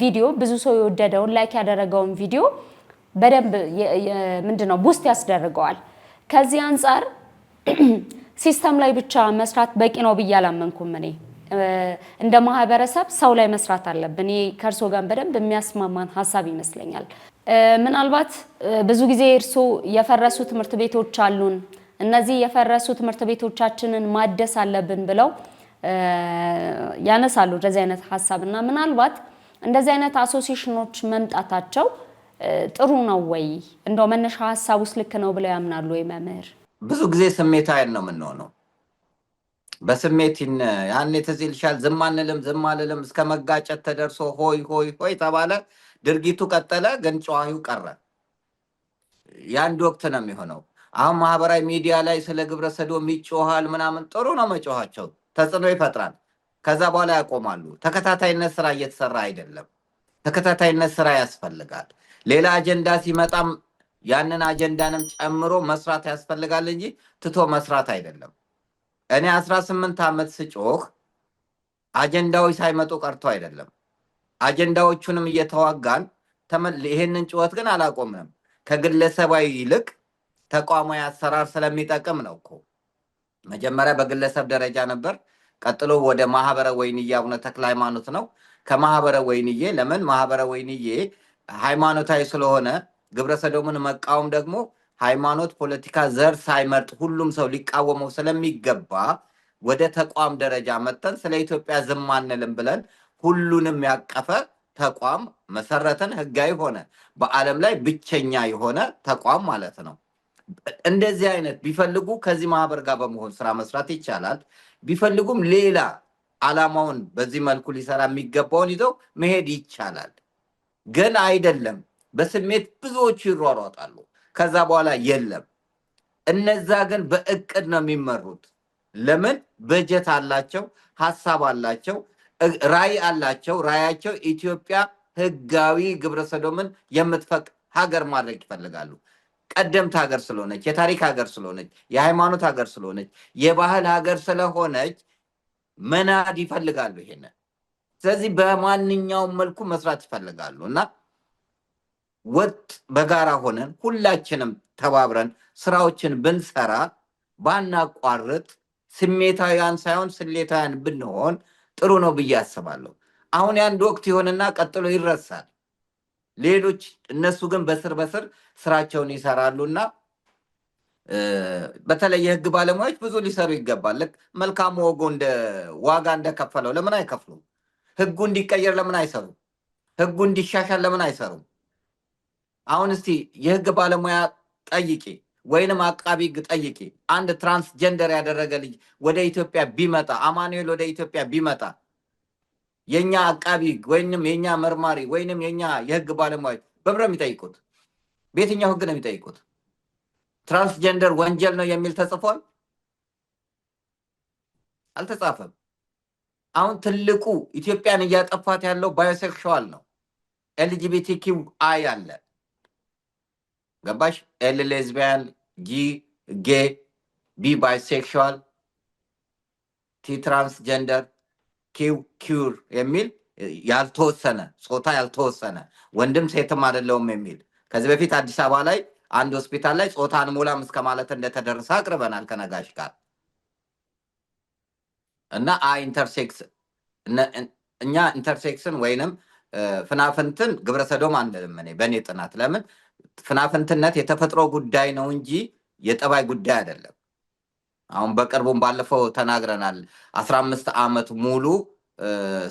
ቪዲዮ ብዙ ሰው የወደደውን ላይክ ያደረገውን ቪዲዮ በደንብ ምንድነው ቡስት ያስደርገዋል። ከዚህ አንጻር ሲስተም ላይ ብቻ መስራት በቂ ነው ብዬ አላመንኩም። እኔ እንደ ማህበረሰብ ሰው ላይ መስራት አለብን። ይሄ ከእርሶ ጋር በደንብ የሚያስማማን ሀሳብ ይመስለኛል። ምናልባት ብዙ ጊዜ እርሶ የፈረሱ ትምህርት ቤቶች አሉን፣ እነዚህ የፈረሱ ትምህርት ቤቶቻችንን ማደስ አለብን ብለው ያነሳሉ እንደዚህ አይነት ሀሳብና ምናልባት እንደዚህ አይነት አሶሲዬሽኖች መምጣታቸው ጥሩ ነው ወይ? እንደው መነሻ ሀሳብ ውስጥ ልክ ነው ብለው ያምናሉ ወይ መምህር? ብዙ ጊዜ ስሜታዊ ነው የምንሆነው። በስሜት ያኔ ትዝ ይልሻል፣ ዝም አንልም እስከ መጋጨት ተደርሶ ሆይ ሆይ ሆይ ተባለ። ድርጊቱ ቀጠለ፣ ግን ጨዋሂው ቀረ። የአንድ ወቅት ነው የሚሆነው። አሁን ማህበራዊ ሚዲያ ላይ ስለ ግብረ ሰዶም ይጮሃል ምናምን። ጥሩ ነው መጮኋቸው፣ ተጽዕኖ ይፈጥራል። ከዛ በኋላ ያቆማሉ። ተከታታይነት ስራ እየተሰራ አይደለም። ተከታታይነት ስራ ያስፈልጋል። ሌላ አጀንዳ ሲመጣም ያንን አጀንዳንም ጨምሮ መስራት ያስፈልጋል እንጂ ትቶ መስራት አይደለም። እኔ 18 ዓመት ስጮህ አጀንዳዎች ሳይመጡ ቀርቶ አይደለም። አጀንዳዎቹንም እየተዋጋን ይሄንን ጩኸት ግን አላቆምንም። ከግለሰባዊ ይልቅ ተቋማዊ አሰራር ስለሚጠቅም ነው እኮ። መጀመሪያ በግለሰብ ደረጃ ነበር፣ ቀጥሎ ወደ ማህበረ ወይንዬ አቡነ ተክለ ሃይማኖት ነው። ከማህበረ ወይንዬ ለምን ማህበረ ወይንዬ ሃይማኖታዊ ስለሆነ ግብረ ሰዶምን መቃወም ደግሞ ሃይማኖት፣ ፖለቲካ፣ ዘር ሳይመርጥ ሁሉም ሰው ሊቃወመው ስለሚገባ ወደ ተቋም ደረጃ መጥተን ስለ ኢትዮጵያ ዝም አንልም ብለን ሁሉንም ያቀፈ ተቋም መሰረትን። ህጋዊ ሆነ፣ በዓለም ላይ ብቸኛ የሆነ ተቋም ማለት ነው። እንደዚህ አይነት ቢፈልጉ ከዚህ ማህበር ጋር በመሆን ስራ መስራት ይቻላል። ቢፈልጉም ሌላ ዓላማውን በዚህ መልኩ ሊሰራ የሚገባውን ይዘው መሄድ ይቻላል። ግን አይደለም። በስሜት ብዙዎቹ ይሯሯጣሉ። ከዛ በኋላ የለም። እነዛ ግን በእቅድ ነው የሚመሩት። ለምን? በጀት አላቸው፣ ሀሳብ አላቸው፣ ራዕይ አላቸው። ራዕያቸው ኢትዮጵያ ህጋዊ ግብረ ሰዶምን የምትፈቅድ ሀገር ማድረግ ይፈልጋሉ። ቀደምት ሀገር ስለሆነች፣ የታሪክ ሀገር ስለሆነች፣ የሃይማኖት ሀገር ስለሆነች፣ የባህል ሀገር ስለሆነች መናድ ይፈልጋሉ ይሄንን። ስለዚህ በማንኛውም መልኩ መስራት ይፈልጋሉ እና ወጥ በጋራ ሆነን ሁላችንም ተባብረን ስራዎችን ብንሰራ ባናቋርጥ፣ ስሜታውያን ሳይሆን ስሌታውያን ብንሆን ጥሩ ነው ብዬ አስባለሁ። አሁን የአንድ ወቅት ይሆንና ቀጥሎ ይረሳል። ሌሎች እነሱ ግን በስር ስራቸውን ይሰራሉና በተለይ የህግ ባለሙያዎች ብዙ ሊሰሩ ይገባል። ልክ መልካሙ ወጎ ዋጋ እንደከፈለው ለምን አይከፍሉም? ህጉ እንዲቀየር ለምን አይሰሩም? ህጉ እንዲሻሻል ለምን አይሰሩም? አሁን እስቲ የህግ ባለሙያ ጠይቂ ወይንም አቃቢ ህግ ጠይቂ። አንድ ትራንስጀንደር ያደረገ ልጅ ወደ ኢትዮጵያ ቢመጣ፣ አማኑኤል ወደ ኢትዮጵያ ቢመጣ የኛ አቃቢ ህግ ወይንም የኛ መርማሪ ወይንም የኛ የህግ ባለሙያዎች በምን ነው የሚጠይቁት? በየትኛው ህግ ነው የሚጠይቁት? ትራንስጀንደር ወንጀል ነው የሚል ተጽፏል? አልተጻፈም። አሁን ትልቁ ኢትዮጵያን እያጠፋት ያለው ባዮሴክሹዋል ነው። ኤልጂቢቲኪው አይ አለ። ገባሽ? ኤል ሌዝቢያን፣ ጂ ጌ፣ ቢ ባይሴክሹዋል፣ ቲ ትራንስጀንደር፣ ኪው ኪውር የሚል ያልተወሰነ ጾታ ያልተወሰነ ወንድም ሴትም አይደለውም የሚል ከዚህ በፊት አዲስ አበባ ላይ አንድ ሆስፒታል ላይ ጾታን ሙላም እስከ ማለት እንደተደረሰ አቅርበናል ከነጋሽ ጋር እና ኢንተርሴክስ እኛ ኢንተርሴክስን ወይንም ፍናፍንትን ግብረሰዶም አንልም። እኔ በእኔ ጥናት ለምን ፍናፍንትነት የተፈጥሮ ጉዳይ ነው እንጂ የጠባይ ጉዳይ አይደለም። አሁን በቅርቡም ባለፈው ተናግረናል። 15 ዓመት ሙሉ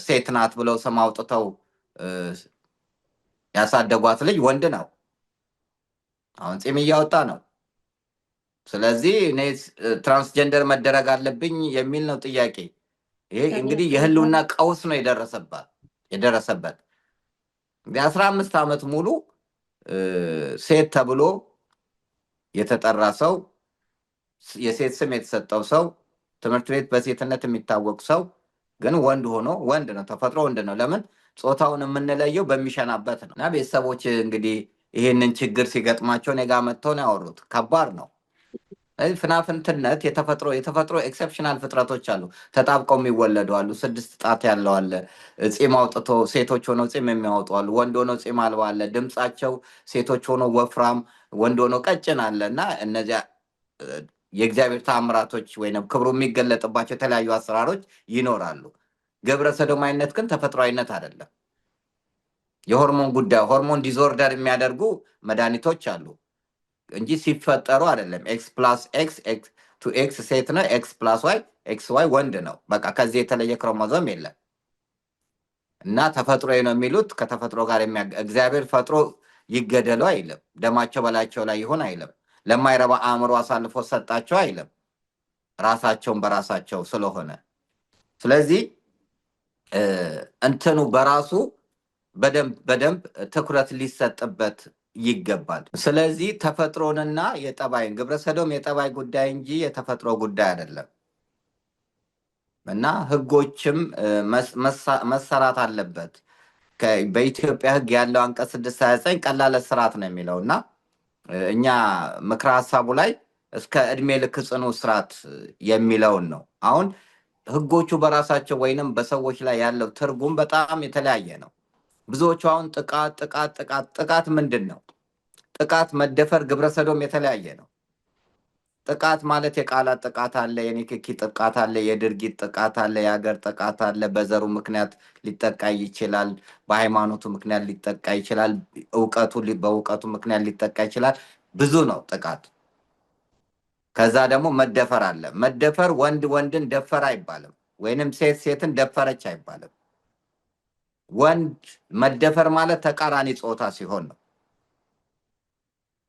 ሴት ናት ብለው ስም አውጥተው ያሳደጓት ልጅ ወንድ ነው። አሁን ፂም እያወጣ ነው። ስለዚህ እኔ ትራንስጀንደር መደረግ አለብኝ የሚል ነው ጥያቄ። ይሄ እንግዲህ የህልውና ቀውስ ነው የደረሰበት። 15 ዓመት ሙሉ ሴት ተብሎ የተጠራ ሰው፣ የሴት ስም የተሰጠው ሰው፣ ትምህርት ቤት በሴትነት የሚታወቅ ሰው ግን ወንድ ሆኖ ወንድ ነው፣ ተፈጥሮ ወንድ ነው። ለምን ጾታውን የምንለየው በሚሸናበት ነው። እና ቤተሰቦች እንግዲህ ይህንን ችግር ሲገጥማቸው እኔ ጋ መጥተው ነው ያወሩት። ከባድ ነው። ፍናፍንትነት የተፈጥሮ ኤክሰፕሽናል ፍጥረቶች አሉ። ተጣብቀው የሚወለዱ አሉ። 6 ጣት ያለው አለ። ፂም አውጥቶ ሴቶች ሆነው ፂም የሚያወጡ አሉ። ወንድ ሆነው ፂም አልባ አለ። ድምፃቸው ሴቶች ሆነው ወፍራም፣ ወንድ ሆነው ቀጭን አለ እና እነዚያ የእግዚአብሔር ተአምራቶች ወይም ክብሩ የሚገለጥባቸው የተለያዩ አሰራሮች ይኖራሉ። ግብረ ሰዶማዊነት ግን ተፈጥሯዊነት አይደለም። የሆርሞን ጉዳይ ሆርሞን ዲዞርደር የሚያደርጉ መድኃኒቶች አሉ እንጂ ሲፈጠሩ አይደለም። ኤክስ ፕላስ ኤክስ ቱ ኤክስ ሴት ነው። ኤክስ ፕላስ ዋይ ኤክስ ዋይ ወንድ ነው። በቃ ከዚህ የተለየ ክሮሞዞም የለም እና ተፈጥሮ ነው የሚሉት ከተፈጥሮ ጋር እግዚአብሔር ፈጥሮ ይገደሉ አይልም። ደማቸው በላቸው ላይ ይሆን አይልም። ለማይረባ አእምሮ አሳልፎ ሰጣቸው አይልም። ራሳቸውን በራሳቸው ስለሆነ ስለዚህ እንትኑ በራሱ በደንብ ትኩረት ሊሰጥበት ይገባል። ስለዚህ ተፈጥሮንና የጠባይን ግብረሰዶም የጠባይ ጉዳይ እንጂ የተፈጥሮ ጉዳይ አይደለም እና ህጎችም መሰራት አለበት። በኢትዮጵያ ህግ ያለው አንቀጽ 629 ቀላል እስራት ነው የሚለው እና እኛ ምክረ ሀሳቡ ላይ እስከ እድሜ ልክ ጽኑ እስራት የሚለውን ነው። አሁን ህጎቹ በራሳቸው ወይንም በሰዎች ላይ ያለው ትርጉም በጣም የተለያየ ነው። ብዙዎቹ አሁን ጥቃት ምንድን ነው? ጥቃት፣ መደፈር፣ ግብረሰዶም የተለያየ ነው። ጥቃት ማለት የቃላት ጥቃት አለ፣ የንክኪ ጥቃት አለ፣ የድርጊት ጥቃት አለ፣ የሀገር ጥቃት አለ። በዘሩ ምክንያት ሊጠቃ ይችላል። በሃይማኖቱ ምክንያት ሊጠቃ ይችላል። በእውቀቱ ምክንያት ሊጠቃ ይችላል። ብዙ ነው ጥቃት። ከዛ ደግሞ መደፈር አለ። መደፈር ወንድ ወንድን ደፈረ አይባልም፣ ወይንም ሴት ሴትን ደፈረች አይባልም። ወንድ መደፈር ማለት ተቃራኒ ጾታ ሲሆን ነው።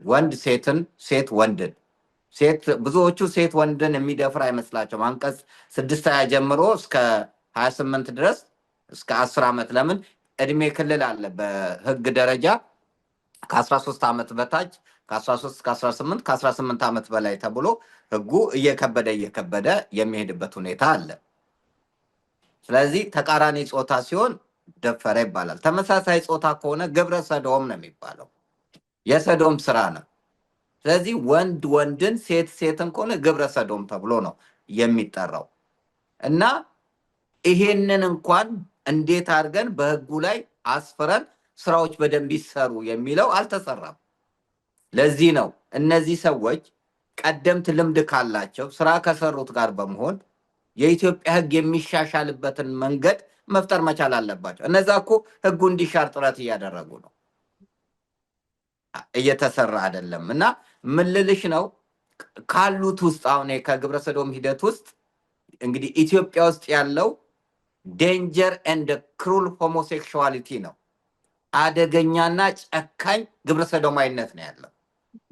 ወንድ ሴትን፣ ሴት ወንድን። ብዙዎቹ ሴት ወንድን የሚደፍር አይመስላቸውም። አንቀጽ 6 ጀምሮ እስከ 28 ድረስ እስከ 10 ዓመት። ለምን እድሜ ክልል አለ በህግ ደረጃ ከ13 ዓመት በታች ከ13 እስከ 18 ከ18 ዓመት በላይ ተብሎ ህጉ እየከበደ የሚሄድበት ሁኔታ አለ። ስለዚህ ተቃራኒ ጾታ ሲሆን ደፈረ ይባላል። ተመሳሳይ ጾታ ከሆነ ግብረ ሰዶም ነው የሚባለው። የሰዶም ስራ ነው። ስለዚህ ወንድ ወንድን፣ ሴት ሴትን ከሆነ ግብረ ሰዶም ተብሎ ነው የሚጠራው እና ይሄንን እንኳን እንዴት አድርገን በህጉ ላይ አስፍረን ስራዎች በደንብ ይሰሩ የሚለው አልተሰራም። ለዚህ ነው እነዚህ ሰዎች ቀደምት ልምድ ካላቸው ስራ ከሰሩት ጋር በመሆን የኢትዮጵያ ህግ የሚሻሻልበትን መንገድ መፍጠር መቻል አለባቸው። እነዛ እኮ ህጉ እንዲሻር ጥረት እያደረጉ ነው፣ እየተሰራ አይደለም። እና ምን ልልሽ ነው ካሉት ውስጥ አሁን ከግብረ ሰዶም ሂደት ውስጥ እንግዲህ ኢትዮጵያ ውስጥ ያለው ዴንጀር ኤንድ ክሩል ሆሞሴክሹዋሊቲ ነው። አደገኛና ጨካኝ ግብረ ሰዶማዊነት ነው ያለው።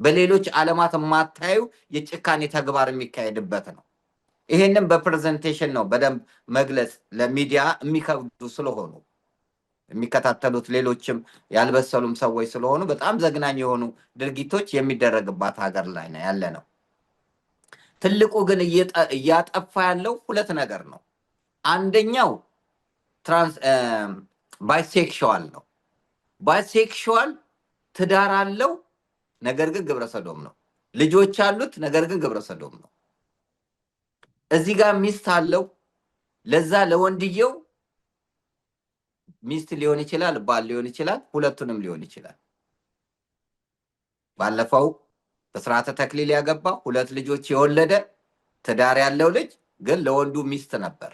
በሌሎች ዓለማት የማታዩ የጭካኔ ተግባር የሚካሄድበት ነው። ይሄንን በፕሬዘንቴሽን ነው በደንብ መግለጽ ለሚዲያ የሚከብዱ ስለሆኑ የሚከታተሉት ሌሎችም ያልበሰሉም ሰዎች ስለሆኑ በጣም ዘግናኝ የሆኑ ድርጊቶች የሚደረግባት ሀገር ላይ ነው ያለ ነው። ትልቁ ግን እያጠፋ ያለው ሁለት ነገር ነው። አንደኛው ባይሴክሹዋል ነው። ባይሴክሹዋል ትዳር አለው፣ ነገር ግን ግብረ ሰዶም ነው። ልጆች አሉት፣ ነገር ግን ግብረ ሰዶም ነው። እዚህ ጋር ሚስት አለው፣ ለዛ ለወንድየው ሚስት ሊሆን ይችላል፣ ባል ሊሆን ይችላል፣ ሁለቱንም ሊሆን ይችላል። ባለፈው በስርዓተ ተክሊል ያገባ 2 ልጆች የወለደ ትዳር ያለው ልጅ ግን ለወንዱ ሚስት ነበር።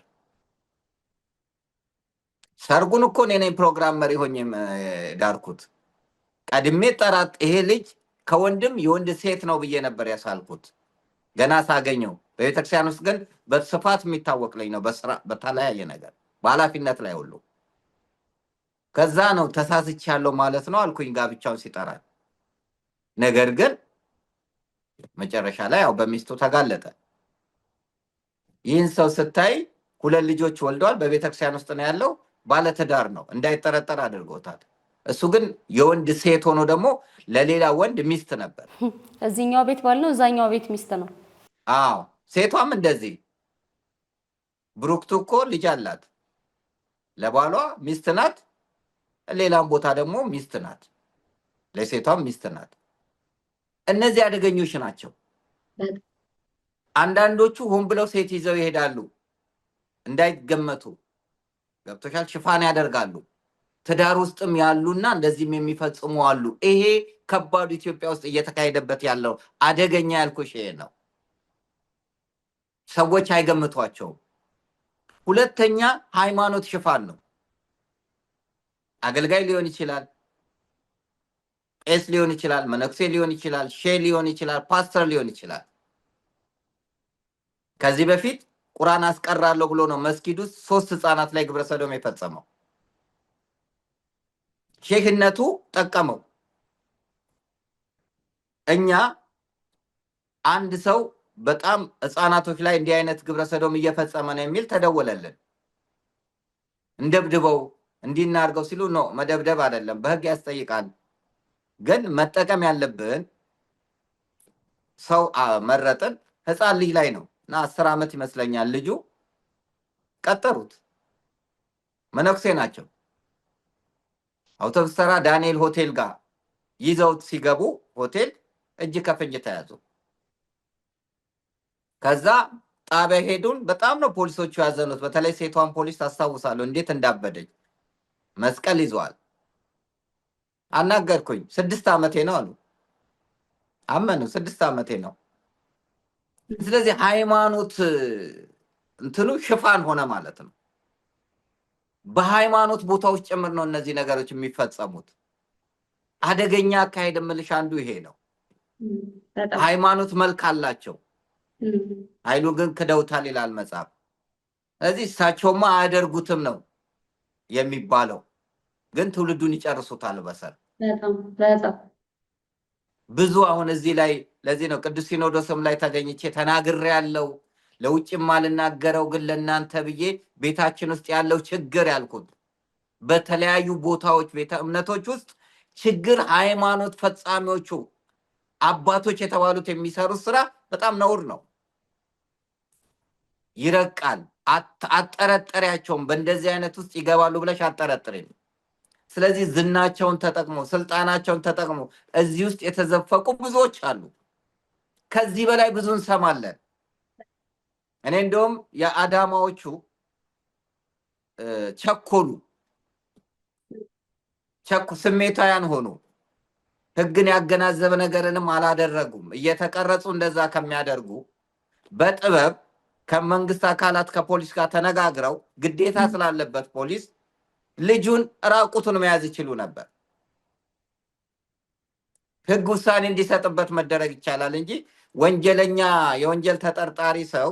ሰርጉን እኮ እኔ ነኝ ፕሮግራም መሪ ሆኜ ዳርኩት። ቀድሜ ጠራት ይሄ ልጅ ከወንድም የወንድ ሴት ነው ብዬ ነበር ያሳልኩት ገና ሳገኘው። በቤተክርስቲያን ውስጥ ግን በስፋት የሚታወቅ ልጅ ነው፣ በስራ በተለያየ ነገር በኃላፊነት ላይ ሁሉ። ከዛ ነው ተሳስቻለሁ ማለት ነው አልኩኝ ጋብቻውን ሲጠራል። ነገር ግን መጨረሻ ላይ ያው በሚስቱ ተጋለጠ። ይህን ሰው ስታይ 2 ልጆች ወልደዋል፣ በቤተክርስቲያን ውስጥ ነው ያለው፣ ባለትዳር ነው፣ እንዳይጠረጠር አድርጎታል። እሱ ግን የወንድ ሴት ሆኖ ደግሞ ለሌላ ወንድ ሚስት ነበር። እዚህኛው ቤት ባል ነው፣ እዛኛው ቤት ሚስት ነው። አዎ ሴቷም እንደዚህ። ብሩክቱ እኮ ልጅ አላት፣ ለባሏ ሚስት ናት፣ ሌላም ቦታ ደግሞ ሚስት ናት፣ ለሴቷም ሚስት ናት። እነዚህ አደገኞች ናቸው። አንዳንዶቹ ሆን ብለው ሴት ይዘው ይሄዳሉ እንዳይገመቱ፣ ገብቶሻል? ሽፋን ያደርጋሉ። ትዳር ውስጥም ያሉና እንደዚህም የሚፈጽሙ አሉ። ይሄ ከባዱ ኢትዮጵያ ውስጥ እየተካሄደበት ያለው አደገኛ ያልኩሽ ይሄ ነው። ሰዎች አይገምቷቸውም። ሁለተኛ ሃይማኖት ሽፋን ነው። አገልጋይ ሊሆን ይችላል፣ ቄስ ሊሆን ይችላል፣ መነኩሴ ሊሆን ይችላል፣ ሼህ ሊሆን ይችላል፣ ፓስተር ሊሆን ይችላል። ከዚህ በፊት ቁርአን አስቀራለሁ ብሎ ነው መስጊድ ውስጥ 3 ህፃናት ላይ ግብረ ሰዶም የፈጸመው። ሼህነቱ ጠቀመው። እኛ አንድ ሰው በጣም ህፃናቶች ላይ እንዲህ አይነት ግብረ ሰዶም እየፈጸመ ነው የሚል ተደወለልን። እንደብድበው እንዲናርገው ሲሉ ነው። መደብደብ አይደለም በህግ ያስጠይቃል። ግን መጠቀም ያለብን ሰው መረጥን። ህፃን ልጅ ላይ ነው እና 10 ዓመት ይመስለኛል ልጁ። ቀጠሩት። መነኩሴ ናቸው። አውቶቡስ ተራ ዳንኤል ሆቴል ጋር ይዘውት ሲገቡ ሆቴል እጅ ከፍንጅ ተያዙ። ከዛ ጣቢያ ሄዱን። በጣም ነው ፖሊሶቹ ያዘኑት። በተለይ ሴቷን ፖሊስ ታስታውሳለሁ እንዴት እንዳበደች። መስቀል ይዘዋል። አናገርኩኝ። 6 ዓመቴ ነው አሉ። አመኑ። 6 ዓመቴ ነው። ስለዚህ ሃይማኖት እንትኑ ሽፋን ሆነ ማለት ነው። በሃይማኖት ቦታዎች ጭምር ነው እነዚህ ነገሮች የሚፈጸሙት። አደገኛ አካሄድ የምልሽ አንዱ ይሄ ነው። ሃይማኖት መልክ አላቸው፣ ኃይሉ ግን ክደውታል ይላል መጽሐፍ። ስለዚህ እሳቸውማ አያደርጉትም ነው የሚባለው፣ ግን ትውልዱን ይጨርሱታል በሰር ብዙ። አሁን እዚህ ላይ ለዚህ ነው ቅዱስ ሲኖዶስም ላይ ተገኝቼ ተናግሬያለሁ። ለውጭም አልናገረው ግን ለእናንተ ብዬ ቤታችን ውስጥ ያለው ችግር ያልኩት በተለያዩ ቦታዎች ቤተ እምነቶች ውስጥ ችግር ሃይማኖት ፈጻሚዎቹ አባቶች የተባሉት የሚሰሩት ስራ በጣም ነውር ነው። ይረቃል። አጠረጠሪያቸውም በእንደዚህ አይነት ውስጥ ይገባሉ ብለሽ አጠረጥሪም። ስለዚህ ዝናቸውን ተጠቅሞ ስልጣናቸውን ተጠቅሞ እዚህ ውስጥ የተዘፈቁ ብዙዎች አሉ። ከዚህ በላይ ብዙ እንሰማለን። እኔ እንደውም የአዳማዎቹ ቸኮሉ፣ ስሜታውያን ሆኑ። ህግን ያገናዘበ ነገርንም አላደረጉም። እየተቀረጹ እንደዛ ከሚያደርጉ በጥበብ ከመንግስት አካላት ከፖሊስ ጋር ተነጋግረው ግዴታ ስላለበት ፖሊስ ልጁን ራቁቱን መያዝ ይችሉ ነበር። ህግ ውሳኔ እንዲሰጥበት መደረግ ይቻላል እንጂ ወንጀለኛ የወንጀል ተጠርጣሪ ሰው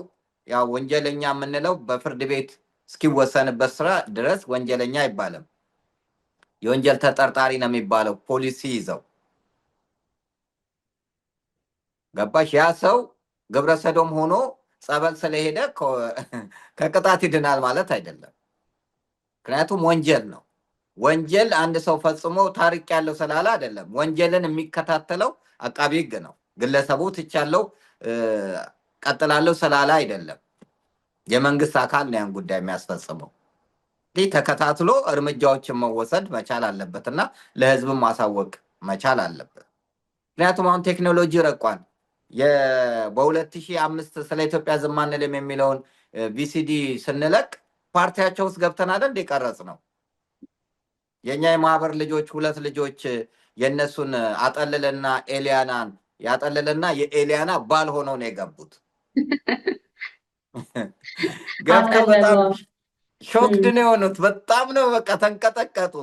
ያው ወንጀለኛ የምንለው በፍርድ ቤት እስኪወሰንበት ስራ ድረስ ወንጀለኛ አይባልም። የወንጀል ተጠርጣሪ ነው የሚባለው ፖሊስ ይዘው። ገባሽ? ያ ሰው ግብረ ሰዶም ሆኖ ጸበል ስለሄደ ከቅጣት ይድናል ማለት አይደለም። ምክንያቱም ወንጀል ነው። ወንጀል አንድ ሰው ፈጽሞ ታሪክ ያለው ስላለ አይደለም። ወንጀልን የሚከታተለው አቃቢ ህግ ነው። ግለሰቡ ትቻለው ቀጥላለሁ ስላለ አይደለም። የመንግስት አካል ነው ያን ጉዳይ የሚያስፈጽመው። ይህ ተከታትሎ እርምጃዎችን መወሰድ መቻል አለበት እና ለህዝብም ማሳወቅ መቻል አለበት። ምክንያቱም አሁን ቴክኖሎጂ ረቋል። በ2005 ስለ ኢትዮጵያ ዝም አንልም የሚለውን ቪሲዲ ስንለቅ ፓርቲያቸው ውስጥ ገብተን አይደል የቀረጽ ነው። የኛ የማህበር ልጆች 2 ልጆች የነሱን አጠልልና ኤሊያናን ያጠለለና የኤሊያና ባል ሆነው ነው የገቡት። ገብተው በጣም ሾክድ ነው የሆኑት። በጣም ነው በቃ ተንቀጠቀጡ።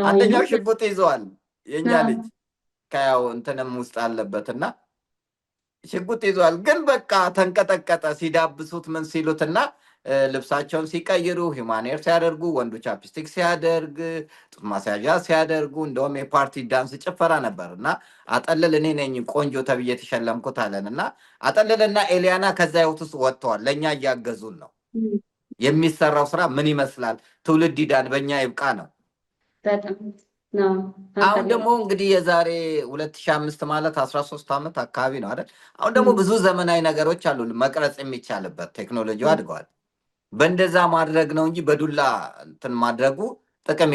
አንደኛው ሽጉጥ ይዘዋል የኛ ልጅ ከያው እንትንም ውስጥ አለበትና ሽጉጥ ይዘዋል። ግን በቃ ተንቀጠቀጠ ሲዳብሱት ምን ሲሉትና ልብሳቸውን ሲቀይሩ ሂማኔር ሲያደርጉ ወንዱ ቻፕስቲክ ሲያደርግ ጡት ማስያዣ ሲያደርጉ እንደውም የፓርቲ ዳንስ ጭፈራ ነበር እና አጠልል እኔ ነኝ ቆንጆ ተብዬ የተሸለምኩት አለን እና አጠልልና ኤሊያና ከዛ ህይወት ውስጥ ወጥተዋል። ለእኛ እያገዙን ነው። የሚሰራው ስራ ምን ይመስላል? ትውልድ ይዳን፣ በእኛ ይብቃ ነው። አሁን ደግሞ እንግዲህ የዛሬ 2005 ማለት 13 ዓመት አካባቢ ነው አይደል? አሁን ደግሞ ብዙ ዘመናዊ ነገሮች አሉ መቅረጽ የሚቻልበት ቴክኖሎጂው አድገዋል። በእንደዛ ማድረግ ነው እንጂ በዱላ እንትን ማድረጉ ጥቅም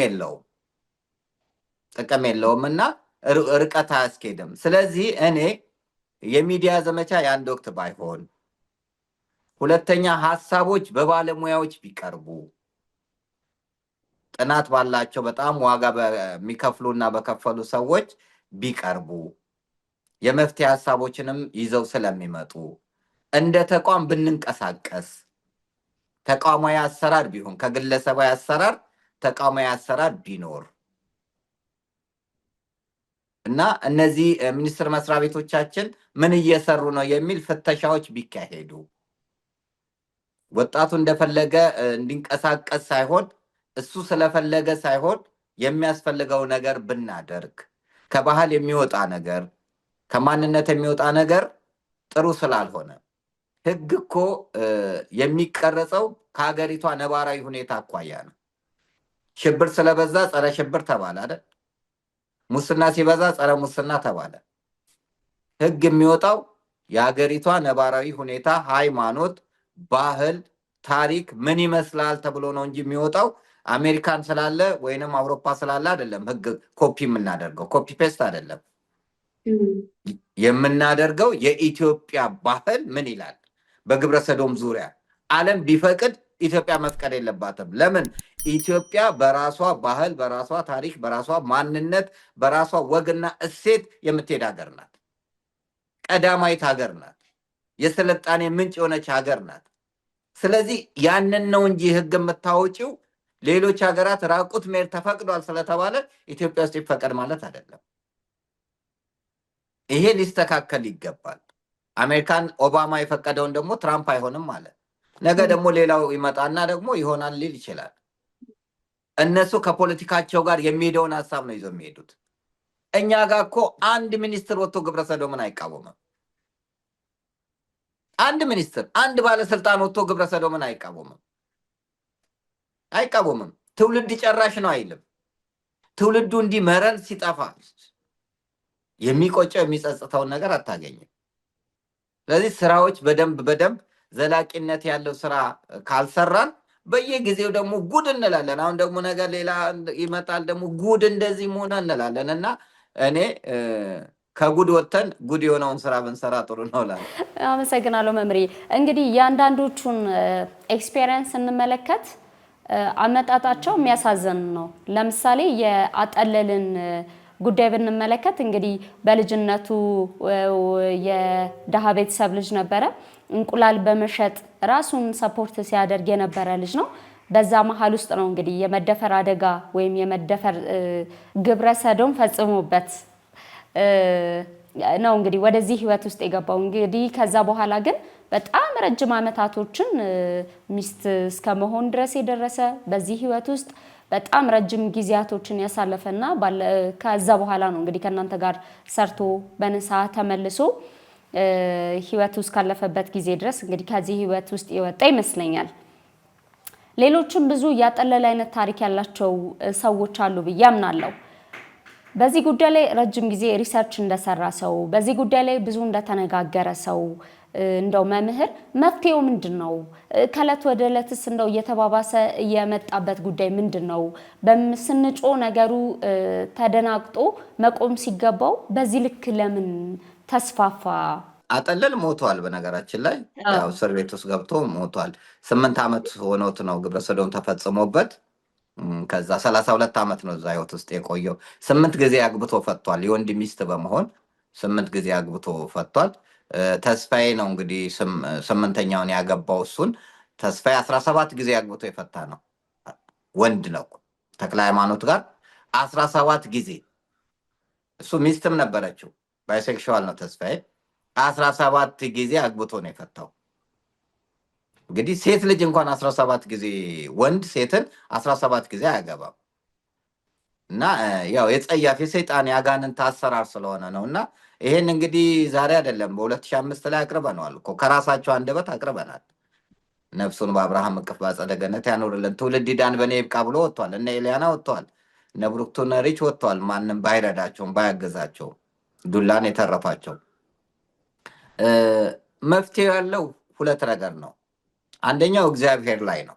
የለውም እና ርቀት አያስኬድም። ስለዚህ እኔ የሚዲያ ዘመቻ የአንድ ወቅት ባይሆን፣ ሁለተኛ ሀሳቦች በባለሙያዎች ቢቀርቡ፣ ጥናት ባላቸው በጣም ዋጋ በሚከፍሉና በከፈሉ ሰዎች ቢቀርቡ፣ የመፍትሄ ሀሳቦችንም ይዘው ስለሚመጡ እንደ ተቋም ብንንቀሳቀስ፣ ተቋማዊ አሰራር ቢሆን ከግለሰባዊ አሰራር ተቋማዊ አሰራር ቢኖር እና እነዚህ ሚኒስቴር መስሪያ ቤቶቻችን ምን እየሰሩ ነው የሚል ፍተሻዎች ቢካሄዱ፣ ወጣቱ እንደፈለገ እንዲንቀሳቀስ ሳይሆን እሱ ስለፈለገ ሳይሆን የሚያስፈልገው ነገር ብናደርግ፣ ከባህል የሚወጣ ነገር ከማንነት የሚወጣ ነገር ጥሩ ስላልሆነ ህግ እኮ የሚቀረጸው ከሀገሪቷ ነባራዊ ሁኔታ አኳያ ነው። ሽብር ስለበዛ ጸረ ሽብር ተባለ አይደል? ሙስና ሲበዛ ጸረ ሙስና ተባለ። ህግ የሚወጣው የሀገሪቷ ነባራዊ ሁኔታ፣ ሃይማኖት፣ ባህል፣ ታሪክ ምን ይመስላል ተብሎ ነው እንጂ የሚወጣው አሜሪካን ስላለ ወይንም አውሮፓ ስላለ አይደለም። ህግ ኮፒ የምናደርገው ኮፒ ፔስት አይደለም። የምናደርገው የኢትዮጵያ ባህል ምን ይላል በግብረ ሰዶም ዙሪያ ዓለም ቢፈቅድ ኢትዮጵያ መፍቀድ የለባትም። ለምን? ኢትዮጵያ በራሷ ባህል፣ በራሷ ታሪክ፣ በራሷ ማንነት፣ በራሷ ወግና እሴት የምትሄድ ሀገር ናት። ቀዳማዊት ሀገር ናት። የስልጣኔ ምንጭ የሆነች ሀገር ናት። ስለዚህ ያንን ነው እንጂ ህግ የምታወጪው ሌሎች ሀገራት ራቁት መሄድ ተፈቅዷል ስለተባለ ኢትዮጵያ ውስጥ ይፈቀድ ማለት አይደለም። ይሄ ሊስተካከል ይገባል። አሜሪካን ኦባማ የፈቀደውን ደግሞ ትራምፕ አይሆንም ማለት ነገ ደግሞ ሌላው ይመጣና ደግሞ ይሆናል ሊል ይችላል። እነሱ ከፖለቲካቸው ጋር የሚሄደውን ሀሳብ ነው ይዘው የሚሄዱት። እኛ ጋር እኮ አንድ ሚኒስትር ወጥቶ ግብረ ሰዶምን አይቃወምም። አንድ ሚኒስትር፣ አንድ ባለስልጣን ወጥቶ ግብረ ሰዶምን አይቃወምም። ትውልድ ጨራሽ ነው አይልም። ትውልዱ እንዲህ መረን ሲጠፋ የሚቆጨው የሚጸጽተውን ነገር አታገኝም። ስለዚህ ስራዎች በደንብ ዘላቂነት ያለው ስራ ካልሰራን በየጊዜው ደግሞ ጉድ እንላለን። አሁን ደግሞ ነገር ሌላ ይመጣል ደግሞ ጉድ እንደዚህ መሆን እንላለን እና እኔ ከጉድ ወጥተን ጉድ የሆነውን ስራ ብንሰራ ጥሩ ነው እላለሁ። አመሰግናለሁ መምሪ። እንግዲህ የአንዳንዶቹን ኤክስፔሪየንስ እንመለከት አመጣጣቸው የሚያሳዝን ነው። ለምሳሌ የአጠለልን ጉዳይ ብንመለከት እንግዲህ በልጅነቱ የደሃ ቤተሰብ ልጅ ነበረ። እንቁላል በመሸጥ ራሱን ሰፖርት ሲያደርግ የነበረ ልጅ ነው። በዛ መሀል ውስጥ ነው እንግዲህ የመደፈር አደጋ ወይም የመደፈር ግብረ ሰዶም ፈጽሞበት ነው እንግዲህ ወደዚህ ህይወት ውስጥ የገባው። እንግዲህ ከዛ በኋላ ግን በጣም ረጅም ዓመታቶችን ሚስት እስከ መሆን ድረስ የደረሰ በዚህ ህይወት ውስጥ በጣም ረጅም ጊዜያቶችን ያሳለፈና ከዛ በኋላ ነው እንግዲህ ከእናንተ ጋር ሰርቶ በንሳ ተመልሶ ህይወት ውስጥ ካለፈበት ጊዜ ድረስ እንግዲህ ከዚህ ህይወት ውስጥ የወጣ ይመስለኛል። ሌሎችም ብዙ ያጠለለ አይነት ታሪክ ያላቸው ሰዎች አሉ ብዬ አምናለሁ። በዚህ ጉዳይ ላይ ረጅም ጊዜ ሪሰርች እንደሰራ ሰው፣ በዚህ ጉዳይ ላይ ብዙ እንደተነጋገረ ሰው እንደው መምህር መፍትሄው ምንድን ነው? ከእለት ወደ እለትስ እንደው እየተባባሰ የመጣበት ጉዳይ ምንድን ነው? በስንጮ ነገሩ ተደናግጦ መቆም ሲገባው በዚህ ልክ ለምን ተስፋፋ? አጠለል ሞቷል። በነገራችን ላይ ያው እስር ቤት ውስጥ ገብቶ ሞቷል። 8 ዓመት ሆኖት ነው ግብረ ሰዶም ተፈጽሞበት። ከዛ 32 ዓመት ነው እዛ ህይወት ውስጥ የቆየው። 8 ጊዜ አግብቶ ፈቷል። የወንድ ሚስት በመሆን 8 ጊዜ አግብቶ ፈቷል። ተስፋዬ ነው እንግዲህ 8ኛውን ያገባው እሱን። ተስፋዬ 17 ጊዜ አግብቶ የፈታ ነው ወንድ ነው። ተክለ ሃይማኖት ጋር 17 ጊዜ እሱ ሚስትም ነበረችው። ባይሴክሹዋል ነው ተስፋዬ። 17 ጊዜ አግብቶ ነው የፈታው። እንግዲህ ሴት ልጅ እንኳን 17 ጊዜ ወንድ ሴትን 17 ጊዜ አያገባም። እና ያው የጸያፍ የሰይጣን ያጋንንት አሰራር ስለሆነ ነው። እና ይሄን እንግዲህ ዛሬ አይደለም በ2005 ላይ አቅርበነዋል እኮ ከራሳቸው አንደበት አቅርበናል። ነፍሱን በአብርሃም እቅፍ በአጸደ ገነት ያኖርልን፣ ትውልድ ይዳን በእኔ ይብቃ ብሎ ወጥቷል። እነ ኤልያና ወጥተዋል፣ እነ ብሩክቱን ሪች ወጥተዋል። ማንም ባይረዳቸውም ባያገዛቸውም ዱላን የተረፋቸው። መፍትሄ ያለው 2 ነገር ነው። አንደኛው እግዚአብሔር ላይ ነው።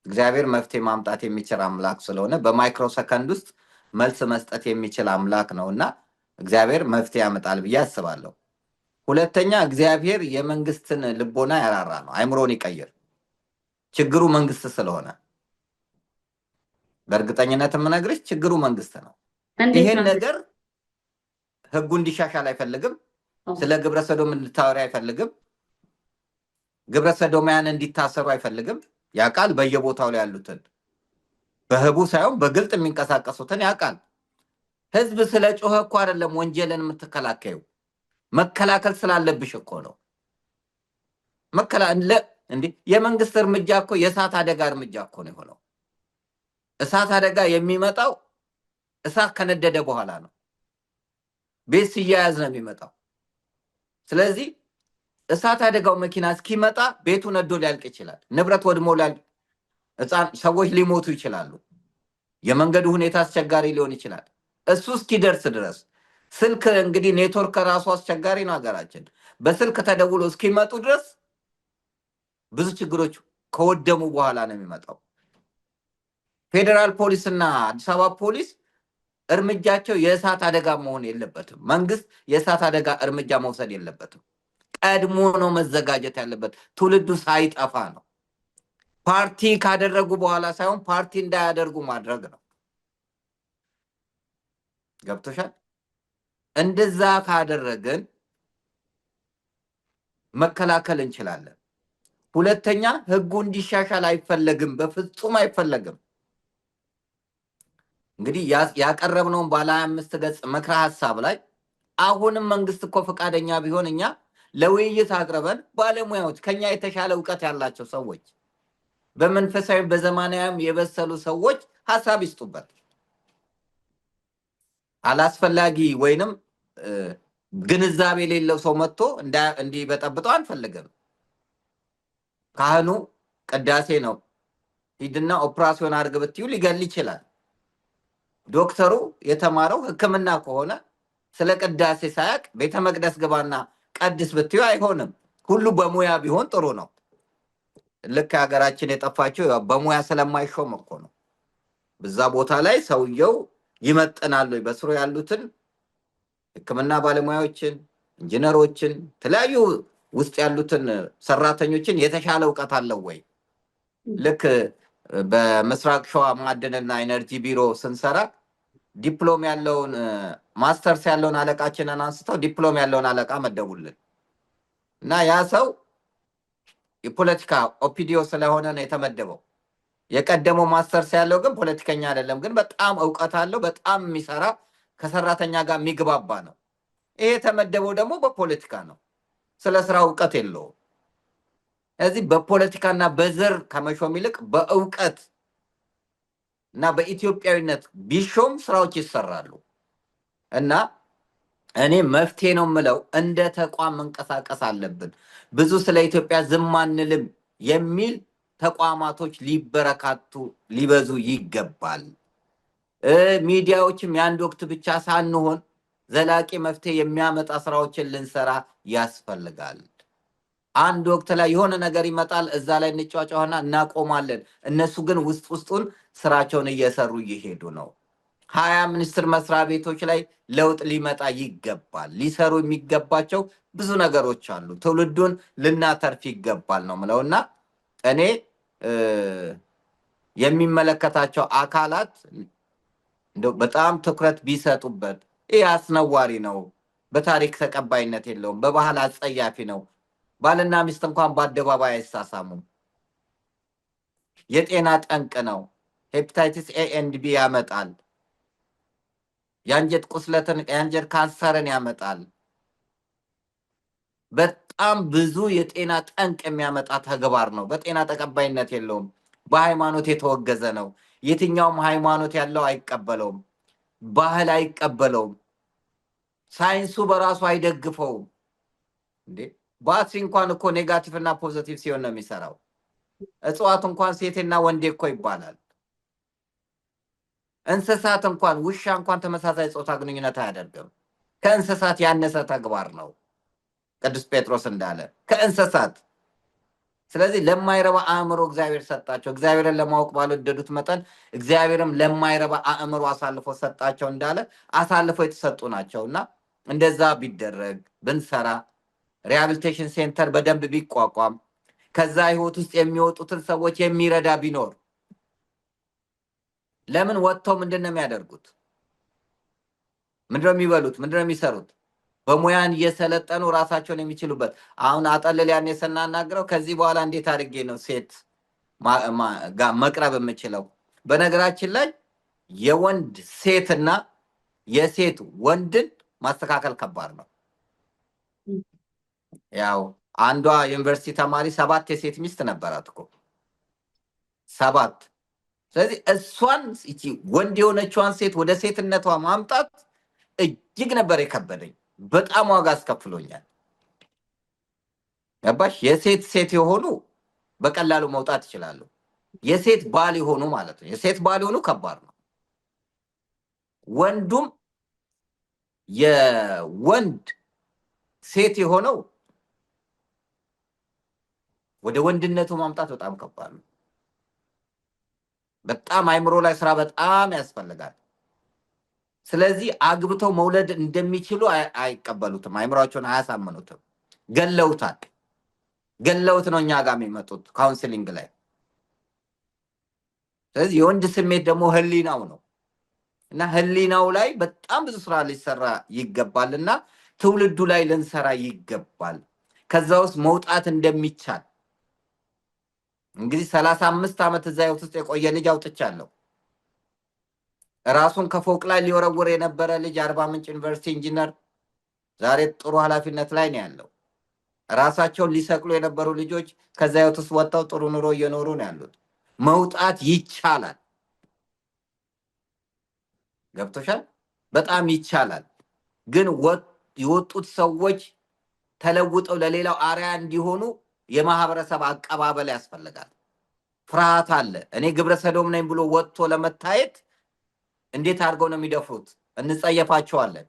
እግዚአብሔር መፍትሄ ማምጣት የሚችል አምላክ ስለሆነ በማይክሮ ሰከንድ ውስጥ መልስ መስጠት የሚችል አምላክ ነው እና እግዚአብሔር መፍትሄ ያመጣል ብዬ አስባለሁ። 2ኛ እግዚአብሔር የመንግስትን ልቦና ያራራ ነው፣ አይምሮን ይቀይር። ችግሩ መንግስት ስለሆነ በእርግጠኝነት የምነግርሽ ችግሩ መንግስት ነው። ይሄን ነገር ህጉ እንዲሻሻል አይፈልግም። ስለ ግብረ ሰዶም እንድታወሪ አይፈልግም። ግብረ ሰዶማውያን እንዲታሰሩ አይፈልግም። ያውቃል። በየቦታው ላይ ያሉትን በህቡ ሳይሆን በግልጥ የሚንቀሳቀሱትን ያውቃል። ህዝብ ስለ ጮኸ እኮ አይደለም ወንጀልን የምትከላከዩ፣ መከላከል ስላለብሽ እኮ ነው። እንዲህ የመንግስት እርምጃ እኮ የእሳት አደጋ እርምጃ እኮ ነው የሆነው። እሳት አደጋ የሚመጣው እሳት ከነደደ በኋላ ነው። ቤት ሲያያዝ ነው የሚመጣው። ስለዚህ እሳት አደጋው መኪና እስኪመጣ ቤቱ ነዶ ሊያልቅ ይችላል። ንብረት ወድሞ ሰዎች ሊሞቱ ይችላሉ። የመንገዱ ሁኔታ አስቸጋሪ ሊሆን ይችላል። እሱ እስኪደርስ ድረስ ስልክ እንግዲህ ኔትወርክ ራሱ አስቸጋሪ ነው ሀገራችን። በስልክ ተደውሎ እስኪመጡ ድረስ ብዙ ችግሮች ከወደሙ በኋላ ነው የሚመጣው። ፌዴራል ፖሊስ እና አዲስ አበባ ፖሊስ እርምጃቸው የእሳት አደጋ መሆን የለበትም። መንግስት የእሳት አደጋ እርምጃ መውሰድ የለበትም። ቀድሞ ነው መዘጋጀት ያለበት። ትውልዱ ሳይጠፋ ነው። ፓርቲ ካደረጉ በኋላ ሳይሆን ፓርቲ እንዳያደርጉ ማድረግ ነው። ገብቶሻል? እንደዛ ካደረግን መከላከል እንችላለን። 2ኛ ህጉ እንዲሻሻል አይፈለግም፣ በፍጹም አይፈለግም። እንግዲህ ያቀረብነውን ባለ 25 ገጽ ምክረ ሀሳብ ላይ አሁንም መንግስት እኮ ፈቃደኛ ቢሆን እኛ ለውይይት አቅርበን ባለሙያዎች ከኛ የተሻለ እውቀት ያላቸው ሰዎች በመንፈሳዊ በዘመናዊም የበሰሉ ሰዎች ሀሳብ ይስጡበት። አላስፈላጊ ወይንም ግንዛቤ የሌለው ሰው መጥቶ እንዲበጠብጠው አንፈልግም። ካህኑ ቅዳሴ ነው ሂድና ኦፕራሲዮን አድርግ ብትዩ ሊገል ይችላል። ዶክተሩ የተማረው ሕክምና ከሆነ ስለ ቅዳሴ ሳያቅ ቤተ መቅደስ ግባና ቀድስ ብትዩ አይሆንም። ሁሉ በሙያ ቢሆን ጥሩ ነው። ልክ ሀገራችን የጠፋችው በሙያ ስለማይሾም እኮ ነው። በዛ ቦታ ላይ ሰውየው ይመጥናሉ በስሩ ያሉትን ሕክምና ባለሙያዎችን፣ ኢንጂነሮችን፣ የተለያዩ ውስጥ ያሉትን ሰራተኞችን የተሻለ እውቀት አለው ወይ? ልክ በምስራቅ ሸዋ ማዕድንና ኢነርጂ ቢሮ ስንሰራ ዲፕሎም ያለውን ማስተርስ ያለውን አለቃችንን አንስተው ዲፕሎም ያለውን አለቃ መደቡልን እና ያ ሰው የፖለቲካ ኦፒዲዮ ስለሆነ ነው የተመደበው። የቀደመው ማስተርስ ያለው ግን ፖለቲከኛ አይደለም፣ ግን በጣም እውቀት አለው፣ በጣም የሚሰራ ከሰራተኛ ጋር የሚግባባ ነው። ይሄ የተመደበው ደግሞ በፖለቲካ ነው፣ ስለ ስራ እውቀት የለውም። ስለዚህ በፖለቲካና በዘር ከመሾም ይልቅ በእውቀት እና በኢትዮጵያዊነት ቢሾም ስራዎች ይሰራሉ። እና እኔ መፍትሄ ነው የምለው እንደ ተቋም መንቀሳቀስ አለብን። ብዙ ስለ ኢትዮጵያ ዝም አንልም የሚል ተቋማቶች ሊበረካቱ ሊበዙ ይገባል። ሚዲያዎችም የአንድ ወቅት ብቻ ሳንሆን ዘላቂ መፍትሄ የሚያመጣ ስራዎችን ልንሰራ ያስፈልጋል። አንድ ወቅት ላይ የሆነ ነገር ይመጣል፣ እዛ ላይ እንጫጫውና እናቆማለን። እነሱ ግን ውስጡን ስራቸውን እየሰሩ እየሄዱ ነው። 20 ሚኒስቴር መስሪያ ቤቶች ላይ ለውጥ ሊመጣ ይገባል። ሊሰሩ የሚገባቸው ብዙ ነገሮች አሉ። ትውልዱን ልናተርፍ ይገባል ነው ምለውና እኔ የሚመለከታቸው አካላት በጣም ትኩረት ቢሰጡበት። ይህ አስነዋሪ ነው። በታሪክ ተቀባይነት የለውም። በባህል አጸያፊ ነው። ባልና ሚስት እንኳን በአደባባይ አይሳሳሙም። የጤና ጠንቅ ነው። ሄፓታይቲስ ኤ ኤንድ ቢ ያመጣል። የአንጀት ቁስለትን፣ የአንጀት ካንሰርን ያመጣል። በጣም ብዙ የጤና ጠንቅ የሚያመጣ ተግባር ነው። በጤና ተቀባይነት የለውም። በሃይማኖት የተወገዘ ነው። የትኛውም ሃይማኖት ያለው አይቀበለውም። ባህል አይቀበለውም። ሳይንሱ በራሱ አይደግፈውም። እንዴ ባትሪ እንኳን እኮ ኔጋቲቭ እና ፖዘቲቭ ሲሆን ነው የሚሰራው። እጽዋት እንኳን ሴቴና ወንዴ እኮ ይባላል። እንስሳት እንኳን ውሻ እንኳን ተመሳሳይ ጾታ ግንኙነት አያደርግም። ከእንስሳት ያነሰ ተግባር ነው ቅዱስ ጴጥሮስ እንዳለ ከእንስሳት። ስለዚህ ለማይረባ አእምሮ እግዚአብሔር ሰጣቸው። እግዚአብሔርን ለማወቅ ባልወደዱት መጠን እግዚአብሔርም ለማይረባ አእምሮ አሳልፎ ሰጣቸው እንዳለ አሳልፎ የተሰጡ ናቸው። እና እንደዛ ቢደረግ ብንሰራ፣ ሪሃቢሊቴሽን ሴንተር በደንብ ቢቋቋም፣ ከዛ ህይወት ውስጥ የሚወጡትን ሰዎች የሚረዳ ቢኖር። ለምን ወጥተው ምንድን ነው የሚያደርጉት? ምንድነው የሚበሉት? ምንድነው የሚሰሩት? በሙያን እየሰለጠኑ ራሳቸውን የሚችሉበት። አሁን አጠልል ያኔ ስናናግረው ከዚህ በኋላ እንዴት አድርጌ ነው ሴት ጋር መቅረብ የምችለው? በነገራችን ላይ የወንድ ሴትና የሴት ወንድን ማስተካከል ከባድ ነው። ያው አንዷ ዩኒቨርሲቲ ተማሪ 7 የሴት ሚስት ነበራት እኮ 7። ስለዚህ እሷን እቺ ወንድ የሆነችዋን ሴት ወደ ሴትነቷ ማምጣት እጅግ ነበር የከበደኝ። በጣም ዋጋ አስከፍሎኛል። ገባሽ? የሴት ሴት የሆኑ በቀላሉ መውጣት ይችላሉ። የሴት ባል የሆኑ ማለት ነው። የሴት ባል የሆኑ ከባድ ነው። ወንዱም የወንድ ሴት የሆነው ወደ ወንድነቱ ማምጣት በጣም ከባድ ነው። በጣም አይምሮ ላይ ስራ በጣም ያስፈልጋል። ስለዚህ አግብተው መውለድ እንደሚችሉ አይቀበሉትም። አይምሯቸውን አያሳምኑትም። ገለውታል። ገለውት ነው እኛ ጋር የሚመጡት ካውንስሊንግ ላይ። ስለዚህ የወንድ ስሜት ደግሞ ህሊናው ነው እና ህሊናው ላይ በጣም ብዙ ስራ ሊሰራ ይገባል እና ትውልዱ ላይ ልንሰራ ይገባል። ከዛ ውስጥ መውጣት እንደሚቻል እንግዲህ 35 ዓመት እዛ ህይወት ውስጥ የቆየ ልጅ አውጥቻለሁ። ራሱን ከፎቅ ላይ ሊወረውር የነበረ ልጅ አርባ ምንጭ ዩኒቨርሲቲ ኢንጂነር ዛሬ ጥሩ ኃላፊነት ላይ ነው ያለው። ራሳቸውን ሊሰቅሉ የነበሩ ልጆች ከዛ ህይወት ውስጥ ወጥተው ጥሩ ኑሮ እየኖሩ ነው ያሉት። መውጣት ይቻላል። ገብቶሻል? በጣም ይቻላል። ግን የወጡት ሰዎች ተለውጠው ለሌላው አርያ እንዲሆኑ የማህበረሰብ አቀባበል ያስፈልጋል። ፍርሃት አለ። እኔ ግብረ ሰዶም ነኝ ብሎ ወጥቶ ለመታየት እንዴት አድርገው ነው የሚደፍሩት? እንጸየፋቸዋለን።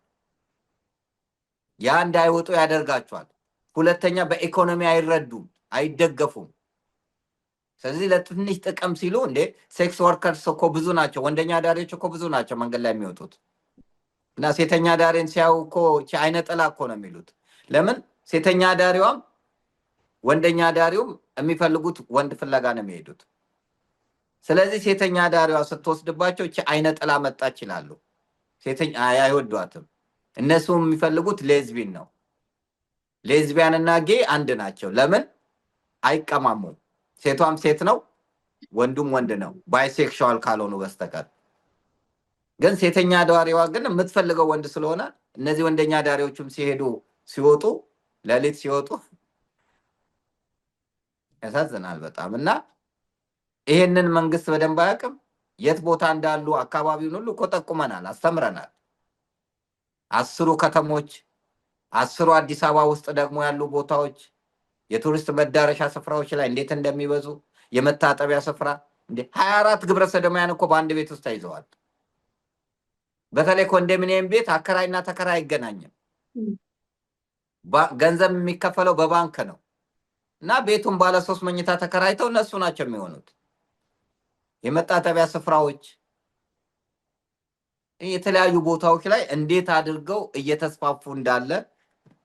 ያ እንዳይወጡ ያደርጋቸዋል። ሁለተኛ በኢኮኖሚ አይረዱም፣ አይደገፉም። ስለዚህ ለትንሽ ጥቅም ሲሉ እንዴ ሴክስ ወርከርስ እኮ ብዙ ናቸው፣ ወንደኛ ዳሪዎች እኮ ብዙ ናቸው መንገድ ላይ የሚወጡት እና ሴተኛ ዳሪን ሲያዩ እኮ አይነ ጥላ እኮ ነው የሚሉት። ለምን? ሴተኛ ዳሪዋም ወንደኛ ዳሪውም የሚፈልጉት ወንድ ፍለጋ ነው የሚሄዱት። ስለዚህ ሴተኛ ዳሪዋ ስትወስድባቸው አይነ ጥላ መጣች ይላሉ። ሴተኛ አይወዷትም። እነሱ የሚፈልጉት ሌዝቢን ነው። ሌዝቢያን እና ጌ አንድ ናቸው። ለምን? አይቀማሙም። ሴቷም ሴት ነው፣ ወንዱም ወንድ ነው፣ ባይሴክሹዋል ካልሆኑ በስተቀር። ግን ሴተኛ ዳሪዋ ግን የምትፈልገው ወንድ ስለሆነ እነዚህ ወንደኛ ዳሪዎችም ሲወጡ ሌሊት ሲወጡ ያሳዝናል በጣም። እና ይሄንን መንግስት በደንብ አያውቅም። የት ቦታ እንዳሉ አካባቢውን ሁሉ እኮ ጠቁመናል፣ አስተምረናል። 10 ከተሞች 10 አዲስ አበባ ውስጥ ደግሞ ያሉ ቦታዎች የቱሪስት መዳረሻ ስፍራዎች ላይ እንዴት እንደሚበዙ የመታጠቢያ ስፍራ እንዴ 24 ግብረ ሰዶማውያን እኮ በአንድ ቤት ውስጥ ተይዘዋል። በተለይ ኮንዶሚኒየም ቤት አከራይና ተከራይ አይገናኝም። ገንዘብ የሚከፈለው በባንክ ነው እና ቤቱን ባለ 3 መኝታ ተከራይተው እነሱ ናቸው የሚሆኑት። የመታጠቢያ ስፍራዎች የተለያዩ ቦታዎች ላይ እንዴት አድርገው እየተስፋፉ እንዳለ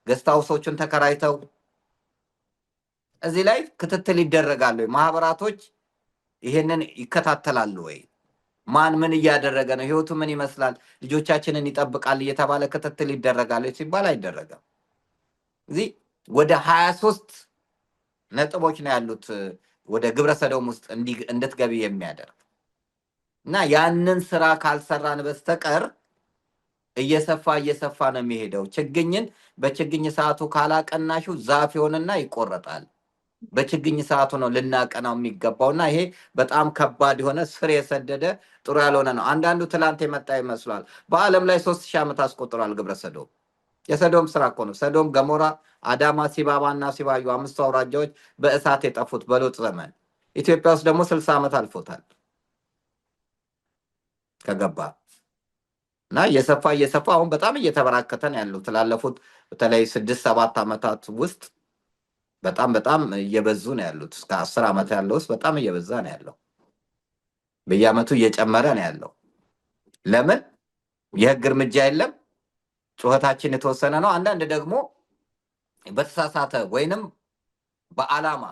ገስት ሃውሶችን ተከራይተው እዚህ ላይ ክትትል ይደረጋሉ። ማህበራቶች ይሄንን ይከታተላሉ ወይ? ማን ምን እያደረገ ነው፣ ህይወቱ ምን ይመስላል፣ ልጆቻችንን ይጠብቃል እየተባለ ክትትል ይደረጋል ሲባል አይደረገም። እዚህ ወደ 23 ነጥቦች ነው ያሉት ወደ ግብረ ሰዶም ውስጥ እንድትገቢ የሚያደርግ እና ያንን ስራ ካልሰራን በስተቀር እየሰፋ ነው የሚሄደው። ችግኝን በችግኝ ሰዓቱ ካላቀናሹ ዛፍ ይሆንና ይቆረጣል። በችግኝ ሰዓቱ ነው ልናቀናው የሚገባውና ይሄ በጣም ከባድ የሆነ ስር የሰደደ ጥሩ ያልሆነ ነው። አንዳንዱ ትላንት የመጣ ይመስሏል። በዓለም ላይ 3000 ዓመት አስቆጥሯል ግብረ ሰዶም። የሰዶም ስራ እኮ ነው። ሰዶም፣ ገሞራ፣ አዳማ፣ ሲባባ እና ሲባዩ 5 አውራጃዎች በእሳት የጠፉት በሎጥ ዘመን። ኢትዮጵያ ውስጥ ደግሞ 60 ዓመት አልፎታል ከገባ እና እየሰፋ አሁን በጣም እየተበራከተ ነው ያለው። ትላለፉት በተለይ 6-7 ዓመታት ውስጥ በጣም እየበዙ ነው ያሉት። እስከ 10 ዓመት ያለው ውስጥ በጣም እየበዛ ነው ያለው። በየዓመቱ እየጨመረ ነው ያለው። ለምን? የህግ እርምጃ የለም። ጩኸታችን የተወሰነ ነው። አንዳንድ ደግሞ በተሳሳተ ወይንም በዓላማ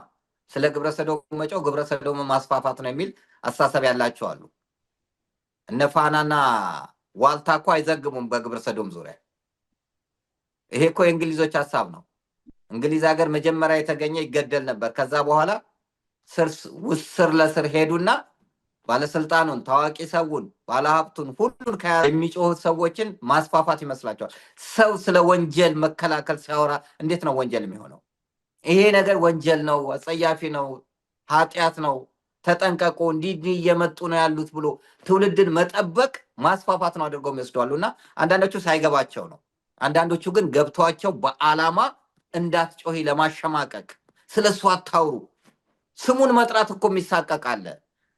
ስለ ግብረ ሰዶም መጮህ ግብረ ሰዶም ማስፋፋት ነው የሚል አስተሳሰብ ያላቸው አሉ። እነ ፋናና ዋልታ እኮ አይዘግቡም በግብረ ሰዶም ዙሪያ። ይሄ እኮ የእንግሊዞች ሀሳብ ነው። እንግሊዝ ሀገር መጀመሪያ የተገኘ ይገደል ነበር። ከዛ በኋላ ስር ለስር ሄዱና ባለስልጣኑን፣ ታዋቂ ሰውን፣ ባለሀብቱን ሁሉን የሚጮሁት ሰዎችን ማስፋፋት ይመስላቸዋል። ሰው ስለ ወንጀል መከላከል ሲያወራ እንዴት ነው ወንጀል የሚሆነው? ይሄ ነገር ወንጀል ነው፣ አጸያፊ ነው፣ ኃጢአት ነው፣ ተጠንቀቁ፣ እንዲህ እየመጡ ነው ያሉት ብሎ ትውልድን መጠበቅ ማስፋፋት ነው አድርገው የሚወስደዋሉ። እና አንዳንዶቹ ሳይገባቸው ነው። አንዳንዶቹ ግን ገብቷቸው በዓላማ እንዳትጮሂ ለማሸማቀቅ፣ ስለ እሱ አታውሩ። ስሙን መጥራት እኮ የሚሳቀቃለ።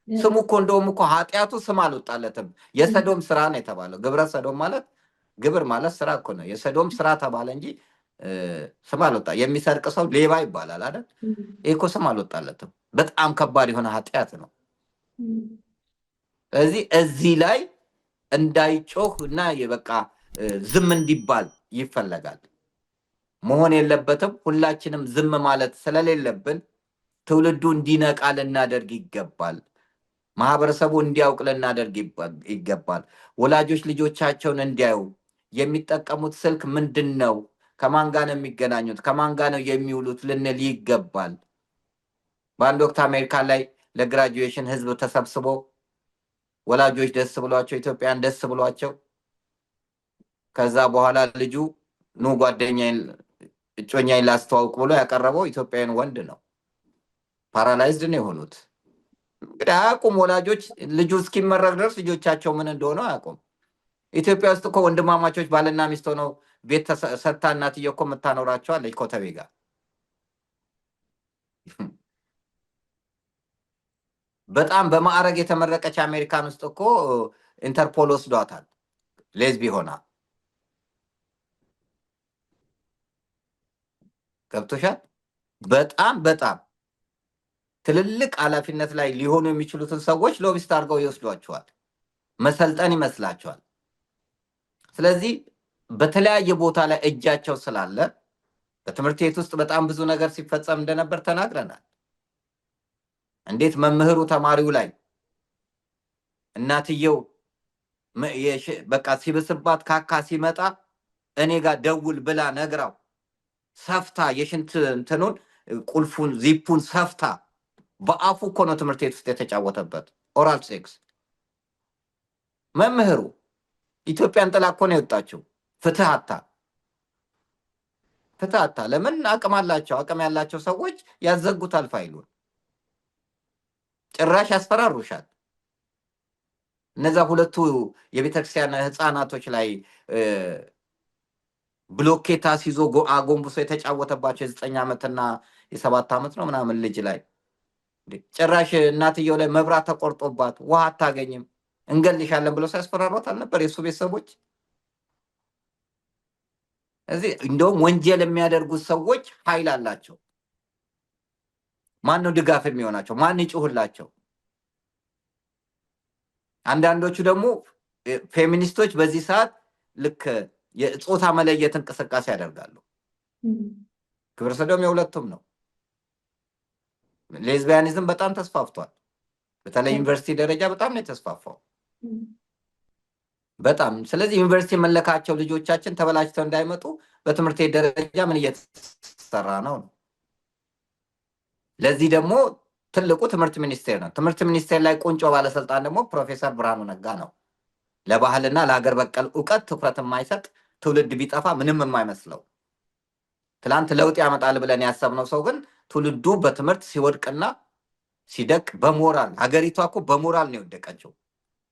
ስሙ እኮ እንደውም እኮ ኃጢአቱ ስም አልወጣለትም። የሰዶም ስራ ነው የተባለው። ግብረ ሰዶም ማለት ግብር ማለት ስራ እኮ ነው። የሰዶም ስራ ተባለ እንጂ ስም አልወጣ። የሚሰርቅ ሰው ሌባ ይባላል አይደል? ይህ እኮ ስም አልወጣለትም። በጣም ከባድ የሆነ ኃጢአት ነው። ስለዚህ እዚህ ላይ እንዳይጮህ እና በቃ ዝም እንዲባል ይፈለጋል። መሆን የለበትም። ሁላችንም ዝም ማለት ስለሌለብን ትውልዱ እንዲነቃ ልናደርግ ይገባል። ማህበረሰቡ እንዲያውቅ ልናደርግ ይገባል። ወላጆች ልጆቻቸውን እንዲያዩ የሚጠቀሙት ስልክ ምንድን ነው፣ ከማን ጋር ነው የሚገናኙት፣ ከማን ጋር ነው የሚውሉት ልንል ይገባል። በአንድ ወቅት አሜሪካ ላይ ለግራጁዌሽን ህዝብ ተሰብስቦ ወላጆች ደስ ብሏቸው፣ ኢትዮጵያን ደስ ብሏቸው፣ ከዛ በኋላ ልጁ ኑ ጓደኛዬን እጮኛዬን ላስተዋውቅ ብሎ ያቀረበው ኢትዮጵያውያን ወንድ ነው። ፓራላይዝድ ነው የሆኑት። እንግዲህ አያውቁም ወላጆች። ልጁ እስኪመረቅ ድረስ ልጆቻቸው ምን እንደሆነ አያውቁም። ኢትዮጵያ ውስጥ እኮ ወንድማማቾች ባልና ሚስት ሆነው ቤት ሰታ እናትዬ እኮ የምታኖራቸው አለች ኮተቤ ጋር። በጣም በማዕረግ የተመረቀች አሜሪካን ውስጥ እኮ ኢንተርፖል ወስዷታል ሌዝቢ ሆና። ገብቶሻል? በጣም ትልልቅ ኃላፊነት ላይ ሊሆኑ የሚችሉትን ሰዎች ሎቢስት አድርገው ይወስዷቸዋል። መሰልጠን ይመስላቸዋል። ስለዚህ በተለያየ ቦታ ላይ እጃቸው ስላለ በትምህርት ቤት ውስጥ በጣም ብዙ ነገር ሲፈጸም እንደነበር ተናግረናል። እንዴት መምህሩ ተማሪው ላይ እናትየው በቃ ሲብስባት ካካ ሲመጣ እኔ ጋር ደውል ብላ ነግራው ሰፍታ የሽንት እንትኑን ቁልፉን ዚፑን ሰፍታ በአፉ እኮ ነው ትምህርት ቤት ውስጥ የተጫወተበት ኦራል ሴክስ። መምህሩ ኢትዮጵያን ጥላ እኮ ነው የወጣችው። ፍትህ አታ። ለምን? አቅም አላቸው። አቅም ያላቸው ሰዎች ያዘጉታል ፋይሉን። ጭራሽ ያስፈራሩሻል። እነዛ ሁለቱ የቤተክርስቲያን ህፃናቶች ላይ ብሎኬት አስይዞ አጎንብሶ የተጫወተባቸው የ9 ዓመትና የ7 ዓመት ነው ምናምን ልጅ ላይ ጭራሽ እናትየው ላይ መብራት ተቆርጦባት ውሃ አታገኝም እንገልሻለን ብለው ሲያስፈራሯት አልነበር የእሱ ቤተሰቦች? እዚህ እንደውም ወንጀል የሚያደርጉት ሰዎች ኃይል አላቸው። ማን ነው ድጋፍ የሚሆናቸው? ማን ይጩህላቸው? አንዳንዶቹ ደግሞ ፌሚኒስቶች በዚህ ሰዓት ልክ የጾታ መለየት እንቅስቃሴ ያደርጋሉ። ግብረ ሰዶም የሁለቱም ነው። ሌዝቢያኒዝም በጣም ተስፋፍቷል። በተለይ ዩኒቨርሲቲ ደረጃ በጣም ነው የተስፋፋው። በጣም ስለዚህ ዩኒቨርሲቲ የመለካቸው ልጆቻችን ተበላሽተው እንዳይመጡ በትምህርት ቤት ደረጃ ምን እየተሰራ ነው? ለዚህ ደግሞ ትልቁ ትምህርት ሚኒስቴር ነው። ትምህርት ሚኒስቴር ላይ ቁንጮ ባለስልጣን ደግሞ ፕሮፌሰር ብርሃኑ ነጋ ነው። ለባህልና ለሀገር በቀል እውቀት ትኩረት የማይሰጥ ትውልድ ቢጠፋ ምንም የማይመስለው ትላንት ለውጥ ያመጣል ብለን ያሰብነው ሰው ግን ትውልዱ በትምህርት ሲወድቅና ሲደቅ በሞራል ሀገሪቷ እኮ በሞራል ነው የወደቀችው።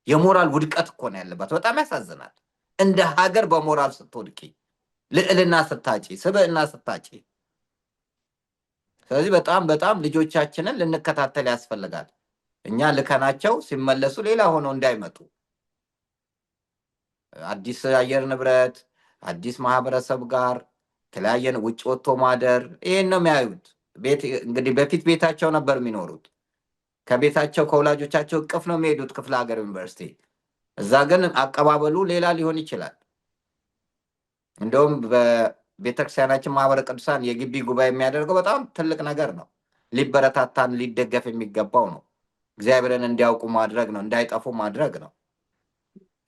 የሞራል ውድቀት እኮ ነው ያለባት። በጣም ያሳዝናል። እንደ ሀገር በሞራል ስትወድቂ፣ ልዕልና ስታጪ፣ ስብዕና ስታጪ። ስለዚህ በጣም በጣም ልጆቻችንን ልንከታተል ያስፈልጋል። እኛ ልከናቸው ሲመለሱ ሌላ ሆነው እንዳይመጡ አዲስ አየር ንብረት፣ አዲስ ማህበረሰብ ጋር የተለያየን ውጭ ወጥቶ ማደር ይሄን ነው የሚያዩት። እንግዲህ በፊት ቤታቸው ነበር የሚኖሩት። ከቤታቸው ከወላጆቻቸው እቅፍ ነው የሚሄዱት ክፍለ ሀገር ዩኒቨርሲቲ። እዛ ግን አቀባበሉ ሌላ ሊሆን ይችላል። እንደውም በቤተክርስቲያናችን ማህበረ ቅዱሳን የግቢ ጉባኤ የሚያደርገው በጣም ትልቅ ነገር ነው። ሊበረታታን ሊደገፍ የሚገባው ነው። እግዚአብሔርን እንዲያውቁ ማድረግ ነው፣ እንዳይጠፉ ማድረግ ነው።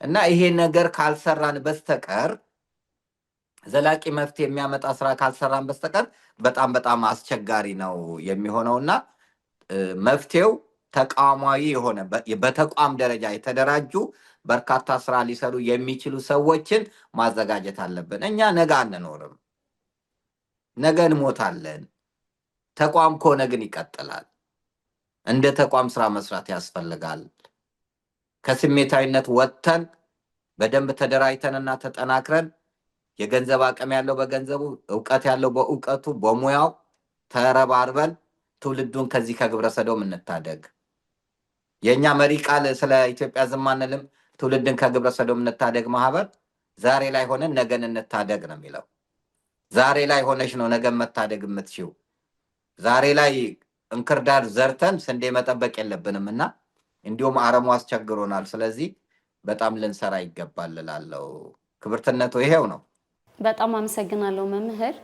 እና ይሄ ነገር ካልሰራን በስተቀር ዘላቂ መፍትሄ የሚያመጣ ስራ ካልሰራን በስተቀር በጣም በጣም አስቸጋሪ ነው የሚሆነው እና መፍትሄው ተቋማዊ የሆነ በተቋም ደረጃ የተደራጁ በርካታ ስራ ሊሰሩ የሚችሉ ሰዎችን ማዘጋጀት አለብን። እኛ ነገ አንኖርም፣ ነገ እንሞታለን። ተቋም ከሆነ ግን ይቀጥላል። እንደ ተቋም ስራ መስራት ያስፈልጋል። ከስሜታዊነት ወጥተን በደንብ ተደራጅተንና ተጠናክረን የገንዘብ አቅም ያለው በገንዘቡ፣ እውቀት ያለው በእውቀቱ፣ በሙያው ተረባርበን ትውልዱን ከዚህ ከግብረ ሰዶም እንታደግ። የእኛ መሪ ቃል ስለ ኢትዮጵያ ዝም አንልም። ትውልድን ከግብረ ሰዶም እንታደግ ማህበር ዛሬ ላይ ሆነን ነገን እንታደግ ነው የሚለው። ዛሬ ላይ ሆነሽ ነው ነገን መታደግ የምትችው። ዛሬ ላይ እንክርዳድ ዘርተን ስንዴ መጠበቅ የለብንም እና እንዲሁም አረሙ አስቸግሮናል። ስለዚህ በጣም ልንሰራ ይገባል እላለሁ። ክብርትነቱ ይሄው ነው። በጣም አመሰግናለሁ መምህር።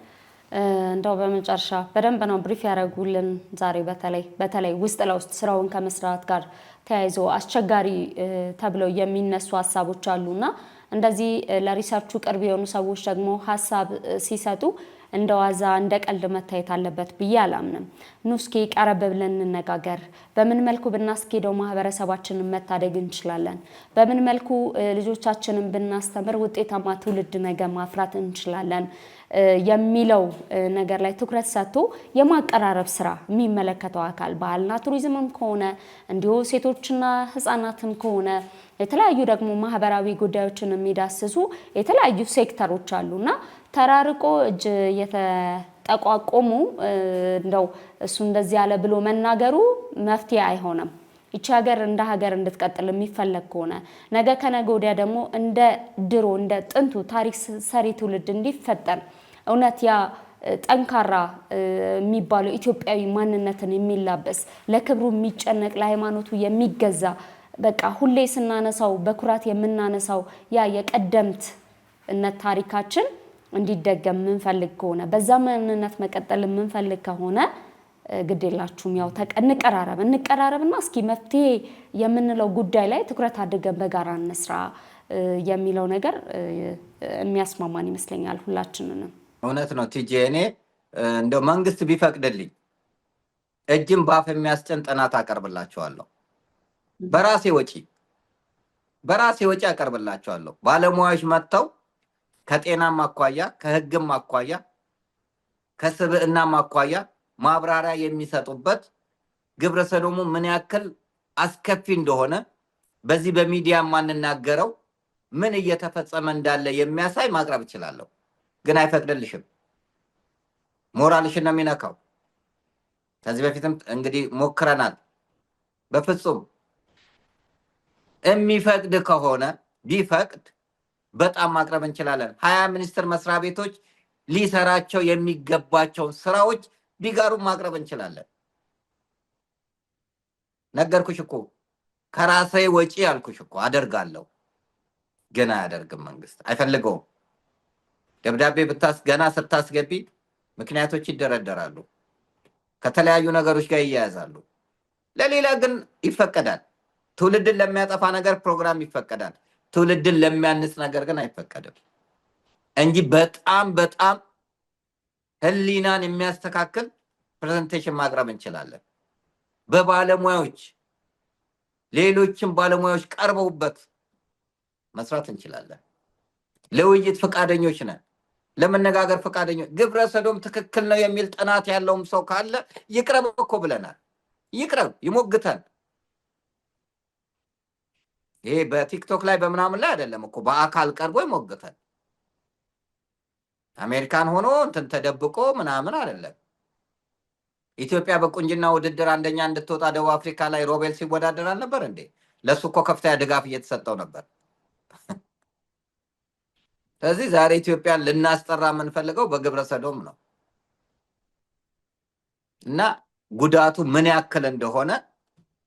እንደው በመጨረሻ በደንብ ነው ብሪፍ ያደረጉልን። ዛሬ በተለይ ውስጥ ለውስጥ ስራውን ከመስራት ጋር ተያይዞ አስቸጋሪ ተብለው የሚነሱ ሀሳቦች አሉና እንደዚህ ለሪሰርቹ ቅርብ የሆኑ ሰዎች ደግሞ ሀሳብ ሲሰጡ እንደ ዋዛ እንደ ቀልድ መታየት አለበት ብዬ አላምንም። ኑ እስኪ ቀረብ ብለን እንነጋገር። በምን መልኩ ብናስኬደው ማህበረሰባችንን መታደግ እንችላለን? በምን መልኩ ልጆቻችንን ብናስተምር ውጤታማ ትውልድ ነገ ማፍራት እንችላለን የሚለው ነገር ላይ ትኩረት ሰጥቶ የማቀራረብ ስራ የሚመለከተው አካል ባህልና ቱሪዝምም ከሆነ እንዲሁ ሴቶችና ህፃናትም ከሆነ የተለያዩ ደግሞ ማህበራዊ ጉዳዮችን የሚዳስሱ የተለያዩ ሴክተሮች አሉና ተራርቆ እጅ የተጠቋቆሙ እንደው እሱ እንደዚህ ያለ ብሎ መናገሩ መፍትሄ አይሆንም። ይቺ ሀገር እንደ ሀገር እንድትቀጥል የሚፈለግ ከሆነ ነገ ከነገ ወዲያ ደግሞ እንደ ድሮ እንደ ጥንቱ ታሪክ ሰሪ ትውልድ እንዲፈጠር እውነት ያ ጠንካራ የሚባለው ኢትዮጵያዊ ማንነትን የሚላበስ ለክብሩ የሚጨነቅ ለሃይማኖቱ የሚገዛ በቃ ሁሌ ስናነሳው በኩራት የምናነሳው ያ የቀደምትነት ታሪካችን እንዲደገም የምንፈልግ ከሆነ በዛ ማንነት መቀጠል የምንፈልግ ከሆነ ግድ የላችሁም ያው እንቀራረብና እስኪ መፍትሄ የምንለው ጉዳይ ላይ ትኩረት አድርገን በጋራ እንስራ የሚለው ነገር የሚያስማማን ይመስለኛል ሁላችንንም። እውነት ነው ቲጂ። እኔ እንደው መንግስት ቢፈቅድልኝ እጅን ባፍ የሚያስጭን ጥናት አቀርብላቸዋለሁ። በራሴ ወጪ አቀርብላቸዋለሁ። ባለሙያዎች መጥተው ከጤናም አኳያ ከህግም አኳያ ከስብዕናም አኳያ ማብራሪያ የሚሰጡበት ግብረ ሰዶሙ ምን ያክል አስከፊ እንደሆነ በዚህ በሚዲያ የማንናገረው ምን እየተፈጸመ እንዳለ የሚያሳይ ማቅረብ እችላለሁ። ግን አይፈቅድልሽም። ሞራልሽን ነው የሚነካው። ከዚህ በፊትም እንግዲህ ሞክረናል። በፍጹም የሚፈቅድ ከሆነ ቢፈቅድ በጣም ማቅረብ እንችላለን። 20 ሚኒስቴር መስሪያ ቤቶች ሊሰራቸው የሚገባቸውን ስራዎች ቢጋሩ ማቅረብ እንችላለን። ነገርኩሽ እኮ ከራሴ ወጪ ያልኩሽ እኮ አደርጋለሁ። ግን አያደርግም። መንግስት አይፈልገውም። ደብዳቤ ገና ስታስገቢ ምክንያቶች ይደረደራሉ፣ ከተለያዩ ነገሮች ጋር ይያያዛሉ። ለሌላ ግን ይፈቀዳል። ትውልድን ለሚያጠፋ ነገር ፕሮግራም ይፈቀዳል። ትውልድን ለሚያንጽ ነገር ግን አይፈቀድም እንጂ በጣም በጣም ህሊናን የሚያስተካክል ፕሬዘንቴሽን ማቅረብ እንችላለን። በባለሙያዎች ሌሎችም ባለሙያዎች ቀርበውበት መስራት እንችላለን። ለውይይት ፈቃደኞች ነን፣ ለመነጋገር ፈቃደኞች። ግብረ ሰዶም ትክክል ነው የሚል ጥናት ያለውም ሰው ካለ ይቅረብ እኮ ብለናል። ይቅረብ፣ ይሞግተን። ይሄ በቲክቶክ ላይ በምናምን ላይ አይደለም እኮ በአካል ቀርቦ ይሞግተን። አሜሪካን ሆኖ እንትን ተደብቆ ምናምን አይደለም። ኢትዮጵያ በቁንጅና ውድድር አንደኛ እንድትወጣ ደቡብ አፍሪካ ላይ ሮቤል ሲወዳደር አልነበር እንዴ? ለሱ እኮ ከፍተኛ ድጋፍ እየተሰጠው ነበር። ስለዚህ ዛሬ ኢትዮጵያን ልናስጠራ የምንፈልገው በግብረ ሰዶም ነው እና ጉዳቱ ምን ያክል እንደሆነ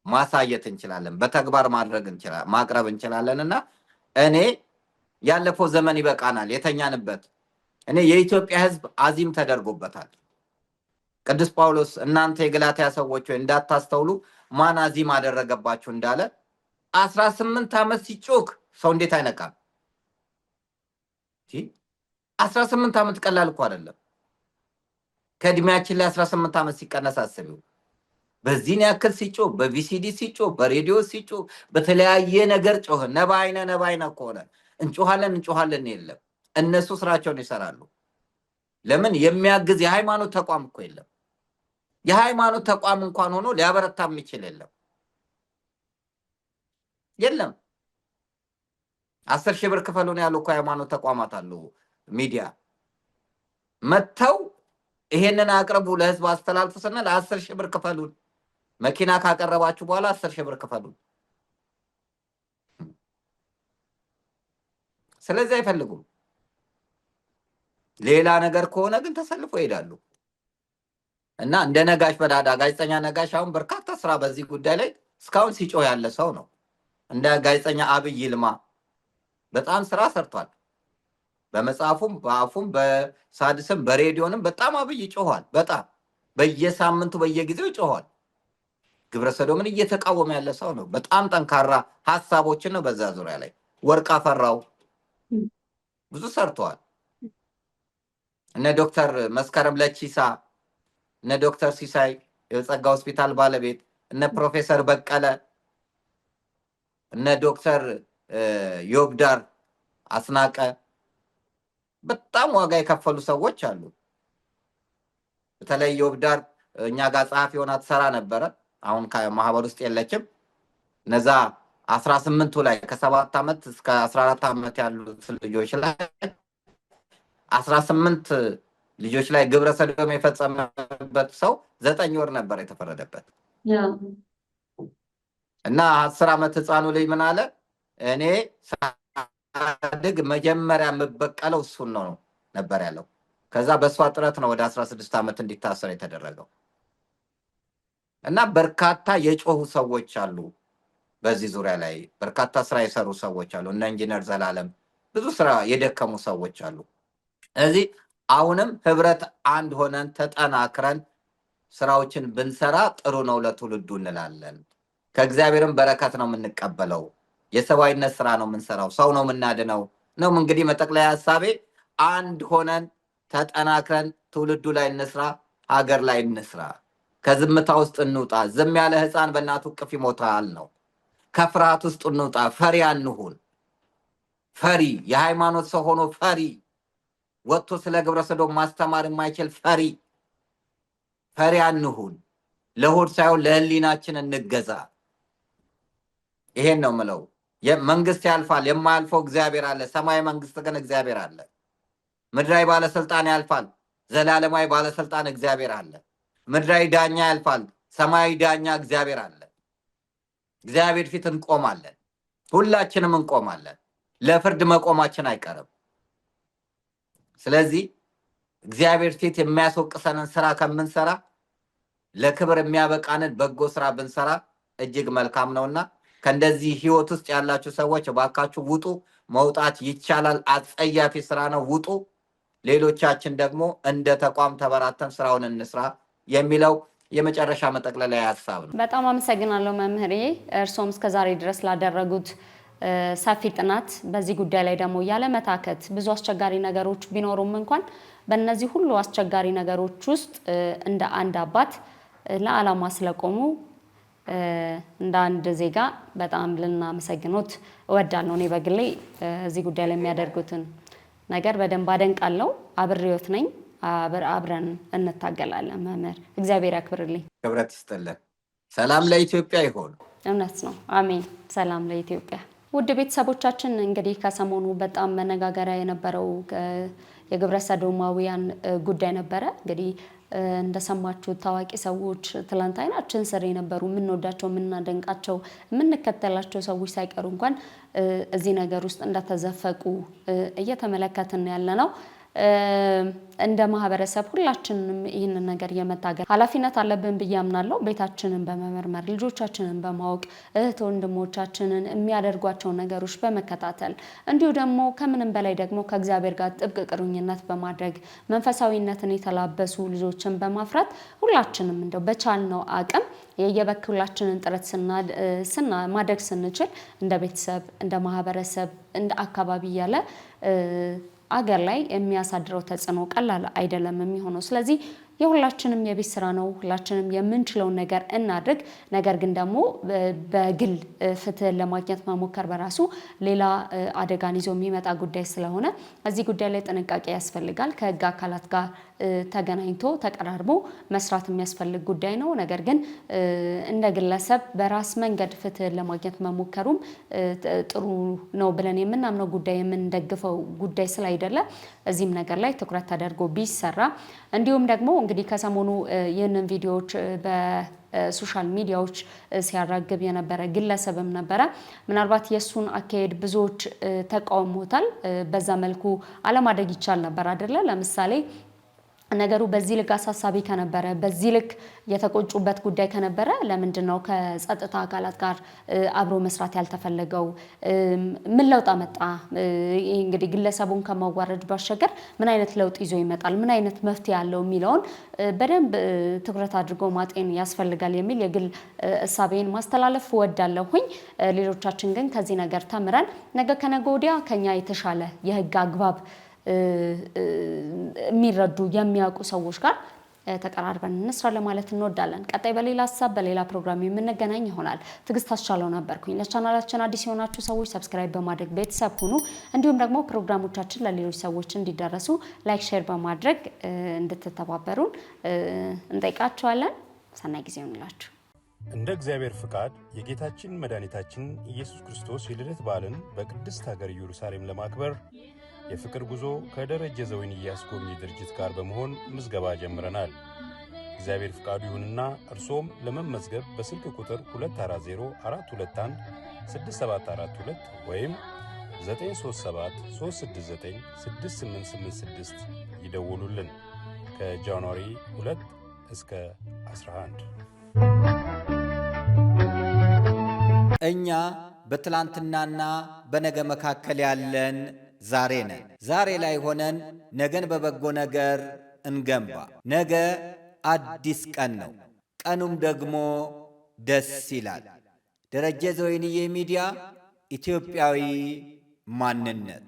ማሳየት እንችላለን፣ በተግባር ማቅረብ እንችላለን። እና እኔ ያለፈው ዘመን ይበቃናል፣ የተኛንበት። እኔ የኢትዮጵያ ሕዝብ አዚም ተደርጎበታል። ቅዱስ ጳውሎስ እናንተ የገላትያ ሰዎች ወይ እንዳታስተውሉ ማን አዚም አደረገባችሁ እንዳለ 18 ዓመት ሲጮክ ሰው እንዴት አይነቃም? 18 ዓመት ቀላል እኮ አይደለም። ከእድሜያችን ላይ 18 ዓመት ሲቀነስ አስቢው። በዚህን ያክል ሲጮህ፣ በቪሲዲ ሲጮህ፣ በሬዲዮ ሲጮህ፣ በተለያየ ነገር ጮህ። ነባይነ ከሆነ እንጮሃለን የለም። እነሱ ስራቸውን ይሰራሉ። ለምን? የሚያግዝ የሃይማኖት ተቋም እኮ የለም። የሃይማኖት ተቋም እንኳን ሆኖ ሊያበረታ የሚችል የለም። 10 ሺህ ብር ክፈሉን ያሉ እኮ ሃይማኖት ተቋማት አሉ። ሚዲያ መጥተው ይሄንን አቅርቡ ለህዝብ አስተላልፉ ስንል 10 ሺህ ብር ክፈሉን፣ መኪና ካቀረባችሁ በኋላ 10 ሺህ ብር ክፈሉን። ስለዚህ አይፈልጉም። ሌላ ነገር ከሆነ ግን ተሰልፎ ይሄዳሉ። እና እንደ ነጋሽ በዳዳ ጋዜጠኛ ነጋሽ አሁን በርካታ ስራ በዚህ ጉዳይ ላይ እስካሁን ሲጮህ ያለ ሰው ነው። እንደ ጋዜጠኛ አብይ ይልማ በጣም ስራ ሰርቷል። በመጽሐፉም በአፉም በሳድስም በሬዲዮንም በጣም አብይ ጮኋል። በጣም በየሳምንቱ በየጊዜው ጮኋል። ግብረ ሰዶምን እየተቃወመ ያለ ሰው ነው። በጣም ጠንካራ ሀሳቦችን ነው በዛ ዙሪያ ላይ። ወርቅ አፈራው ብዙ ሰርተዋል። እነ ዶክተር መስከረም ለቺሳ፣ እነ ዶክተር ሲሳይ የጸጋ ሆስፒታል ባለቤት፣ እነ ፕሮፌሰር በቀለ፣ እነ ዶክተር ዮብዳር አስናቀ በጣም ዋጋ የከፈሉ ሰዎች አሉ። በተለይ ዮብዳር እኛ ጋር ጸሐፊ ሆና ትሰራ ነበረ። አሁን ከማህበር ውስጥ የለችም። እነዛ 18ቱ ላይ ከ7 ዓመት እስከ 14 ዓመት ያሉት ልጆች ላይ 18 ልጆች ላይ ግብረ ሰዶም የፈጸመበት ሰው 9 ወር ነበር የተፈረደበት። እና 10 ዓመት ህፃኑ ልጅ ምን አለ? እኔ ሳድግ መጀመሪያ የምበቀለው እሱን ነው ነበር ያለው። ከዛ በእሷ ጥረት ነው ወደ 16 ዓመት እንዲታሰር የተደረገው። እና በርካታ የጮሁ ሰዎች አሉ። በዚህ ዙሪያ ላይ በርካታ ስራ የሰሩ ሰዎች አሉ። እነ ኢንጂነር ዘላለም ብዙ ስራ የደከሙ ሰዎች አሉ። ስለዚህ አሁንም ህብረት አንድ ሆነን ተጠናክረን ስራዎችን ብንሰራ ጥሩ ነው ለትውልዱ እንላለን። ከእግዚአብሔርም በረከት ነው የምንቀበለው። የሰብአዊነት ስራ ነው የምንሰራው። ሰው ነው የምናድነው ነው። እንግዲህ መጠቅለያ ሀሳቤ አንድ ሆነን ተጠናክረን ትውልዱ ላይ እንስራ፣ ሀገር ላይ እንስራ። ከዝምታ ውስጥ እንውጣ። ዝም ያለ ህፃን በእናቱ እቅፍ ይሞታል ነው። ከፍርሃት ውስጥ እንውጣ። ፈሪ አንሁን። ፈሪ የሃይማኖት ሰው ሆኖ ፈሪ ወጥቶ ስለ ግብረ ሰዶም ማስተማር የማይችል ፈሪ አንሁን። ለሆድ ሳይሆን ለህሊናችን እንገዛ። ይሄን ነው ምለው። መንግስት ያልፋል፣ የማያልፈው እግዚአብሔር አለ። ሰማያዊ መንግስት ግን እግዚአብሔር አለ። ምድራዊ ባለስልጣን ያልፋል፣ ዘላለማዊ ባለስልጣን እግዚአብሔር አለ። ምድራዊ ዳኛ ያልፋል፣ ሰማያዊ ዳኛ እግዚአብሔር አለ። እግዚአብሔር ፊት እንቆማለን፣ ሁላችንም እንቆማለን። ለፍርድ መቆማችን አይቀርም። ስለዚህ እግዚአብሔር ፊት የሚያስወቅሰንን ስራ ከምንሰራ ለክብር የሚያበቃንን በጎ ስራ ብንሰራ እጅግ መልካም ነውና ከእንደዚህ ህይወት ውስጥ ያላችሁ ሰዎች እባካችሁ ውጡ። መውጣት ይቻላል። አጸያፊ ስራ ነው፣ ውጡ። ሌሎቻችን ደግሞ እንደ ተቋም ተበራተን ስራውን እንስራ የሚለው የመጨረሻ መጠቅለያ ሐሳብ ነው። በጣም አመሰግናለሁ መምህሬ፣ እርሶም እስከዛሬ ድረስ ላደረጉት ሰፊ ጥናት በዚህ ጉዳይ ላይ ደግሞ ያለመታከት ብዙ አስቸጋሪ ነገሮች ቢኖሩም እንኳን በእነዚህ ሁሉ አስቸጋሪ ነገሮች ውስጥ እንደ አንድ አባት ለዓላማ ስለቆሙ እንደ አንድ ዜጋ በጣም ልናመሰግኖት እወዳለሁ። እኔ በግሌ እዚህ ጉዳይ ላይ የሚያደርጉትን ነገር በደንብ አደንቃለሁ። አብሬዎት ነኝ። አብረን እንታገላለን። መምህር እግዚአብሔር ያክብርልኝ። ክብረት ይስጥልን። ሰላም ለኢትዮጵያ ይሁን። እውነት ነው። አሜን። ሰላም ለኢትዮጵያ። ውድ ቤተሰቦቻችን እንግዲህ ከሰሞኑ በጣም መነጋገሪያ የነበረው የግብረ ሰዶማውያን ጉዳይ ነበረ። እንግዲህ እንደሰማችሁት ታዋቂ ሰዎች ትላንት አይናችን ስር የነበሩ የምንወዳቸው፣ የምናደንቃቸው፣ የምንከተላቸው ሰዎች ሳይቀሩ እንኳን እዚህ ነገር ውስጥ እንደተዘፈቁ እየተመለከትን ያለ ነው። እንደ ማህበረሰብ ሁላችንም ይህንን ነገር የመታገል ኃላፊነት አለብን ብዬ አምናለሁ። ቤታችንን በመመርመር ልጆቻችንን በማወቅ እህት ወንድሞቻችንን የሚያደርጓቸው ነገሮች በመከታተል እንዲሁ ደግሞ ከምንም በላይ ደግሞ ከእግዚአብሔር ጋር ጥብቅ ቁርኝነት በማድረግ መንፈሳዊነትን የተላበሱ ልጆችን በማፍራት ሁላችንም እንደው በቻልነው አቅም የየበኩላችንን ጥረት ማድረግ ስንችል እንደ ቤተሰብ፣ እንደ ማህበረሰብ፣ እንደ አካባቢ እያለ አገር ላይ የሚያሳድረው ተጽዕኖ ቀላል አይደለም የሚሆነው። ስለዚህ የሁላችንም የቤት ስራ ነው። ሁላችንም የምንችለውን ነገር እናድርግ። ነገር ግን ደግሞ በግል ፍትህን ለማግኘት መሞከር በራሱ ሌላ አደጋን ይዞ የሚመጣ ጉዳይ ስለሆነ እዚህ ጉዳይ ላይ ጥንቃቄ ያስፈልጋል። ከህግ አካላት ጋር ተገናኝቶ ተቀራርቦ መስራት የሚያስፈልግ ጉዳይ ነው። ነገር ግን እንደ ግለሰብ በራስ መንገድ ፍትህን ለማግኘት መሞከሩም ጥሩ ነው ብለን የምናምነው ጉዳይ የምንደግፈው ጉዳይ ስላይደለ እዚህም ነገር ላይ ትኩረት ተደርጎ ቢሰራ እንዲሁም ደግሞ እንግዲህ ከሰሞኑ ይህንን ቪዲዮዎች በሶሻል ሚዲያዎች ሲያራግብ የነበረ ግለሰብም ነበረ። ምናልባት የእሱን አካሄድ ብዙዎች ተቃውሞታል። በዛ መልኩ አለማድረግ ይቻል ነበር አይደለ? ለምሳሌ ነገሩ በዚህ ልክ አሳሳቢ ከነበረ በዚህ ልክ የተቆጩበት ጉዳይ ከነበረ ለምንድን ነው ከጸጥታ አካላት ጋር አብሮ መስራት ያልተፈለገው? ምን ለውጥ አመጣ? እንግዲህ ግለሰቡን ከማዋረድ ባሻገር ምን አይነት ለውጥ ይዞ ይመጣል? ምን አይነት መፍትሄ ያለው የሚለውን በደንብ ትኩረት አድርጎ ማጤን ያስፈልጋል የሚል የግል እሳቤን ማስተላለፍ እወዳለሁኝ። ሌሎቻችን ግን ከዚህ ነገር ተምረን ነገ ከነገ ወዲያ ከኛ የተሻለ የህግ አግባብ የሚረዱ የሚያውቁ ሰዎች ጋር ተቀራርበን እንስራ ለማለት እንወዳለን። ቀጣይ በሌላ ሀሳብ በሌላ ፕሮግራም የምንገናኝ ይሆናል። ትዕግስት አስቻለው ነበርኩኝ። ለቻናላችን አዲስ የሆናችሁ ሰዎች ሰብስክራይብ በማድረግ ቤተሰብ ሁኑ። እንዲሁም ደግሞ ፕሮግራሞቻችን ለሌሎች ሰዎች እንዲደረሱ ላይክ፣ ሼር በማድረግ እንድትተባበሩን እንጠይቃችኋለን። ሰናይ ጊዜ ይሁንላችሁ። እንደ እግዚአብሔር ፍቃድ የጌታችን መድኃኒታችን ኢየሱስ ክርስቶስ የልደት በዓልን በቅድስት ሀገር ኢየሩሳሌም ለማክበር የፍቅር ጉዞ ከደረጀ ዘወይንዬ አስጎብኚ ድርጅት ጋር በመሆን ምዝገባ ጀምረናል። እግዚአብሔር ፍቃዱ ይሁንና እርሶም ለመመዝገብ በስልክ ቁጥር 2404216742 ወይም 93736968886 ይደውሉልን። ከጃንዋሪ 2 እስከ 11 እኛ በትላንትናና በነገ መካከል ያለን ዛሬ ነን። ዛሬ ላይ ሆነን ነገን በበጎ ነገር እንገንባ። ነገ አዲስ ቀን ነው፣ ቀኑም ደግሞ ደስ ይላል። ደረጀ ዘወይንዬ ሚዲያ፣ ኢትዮጵያዊ ማንነት።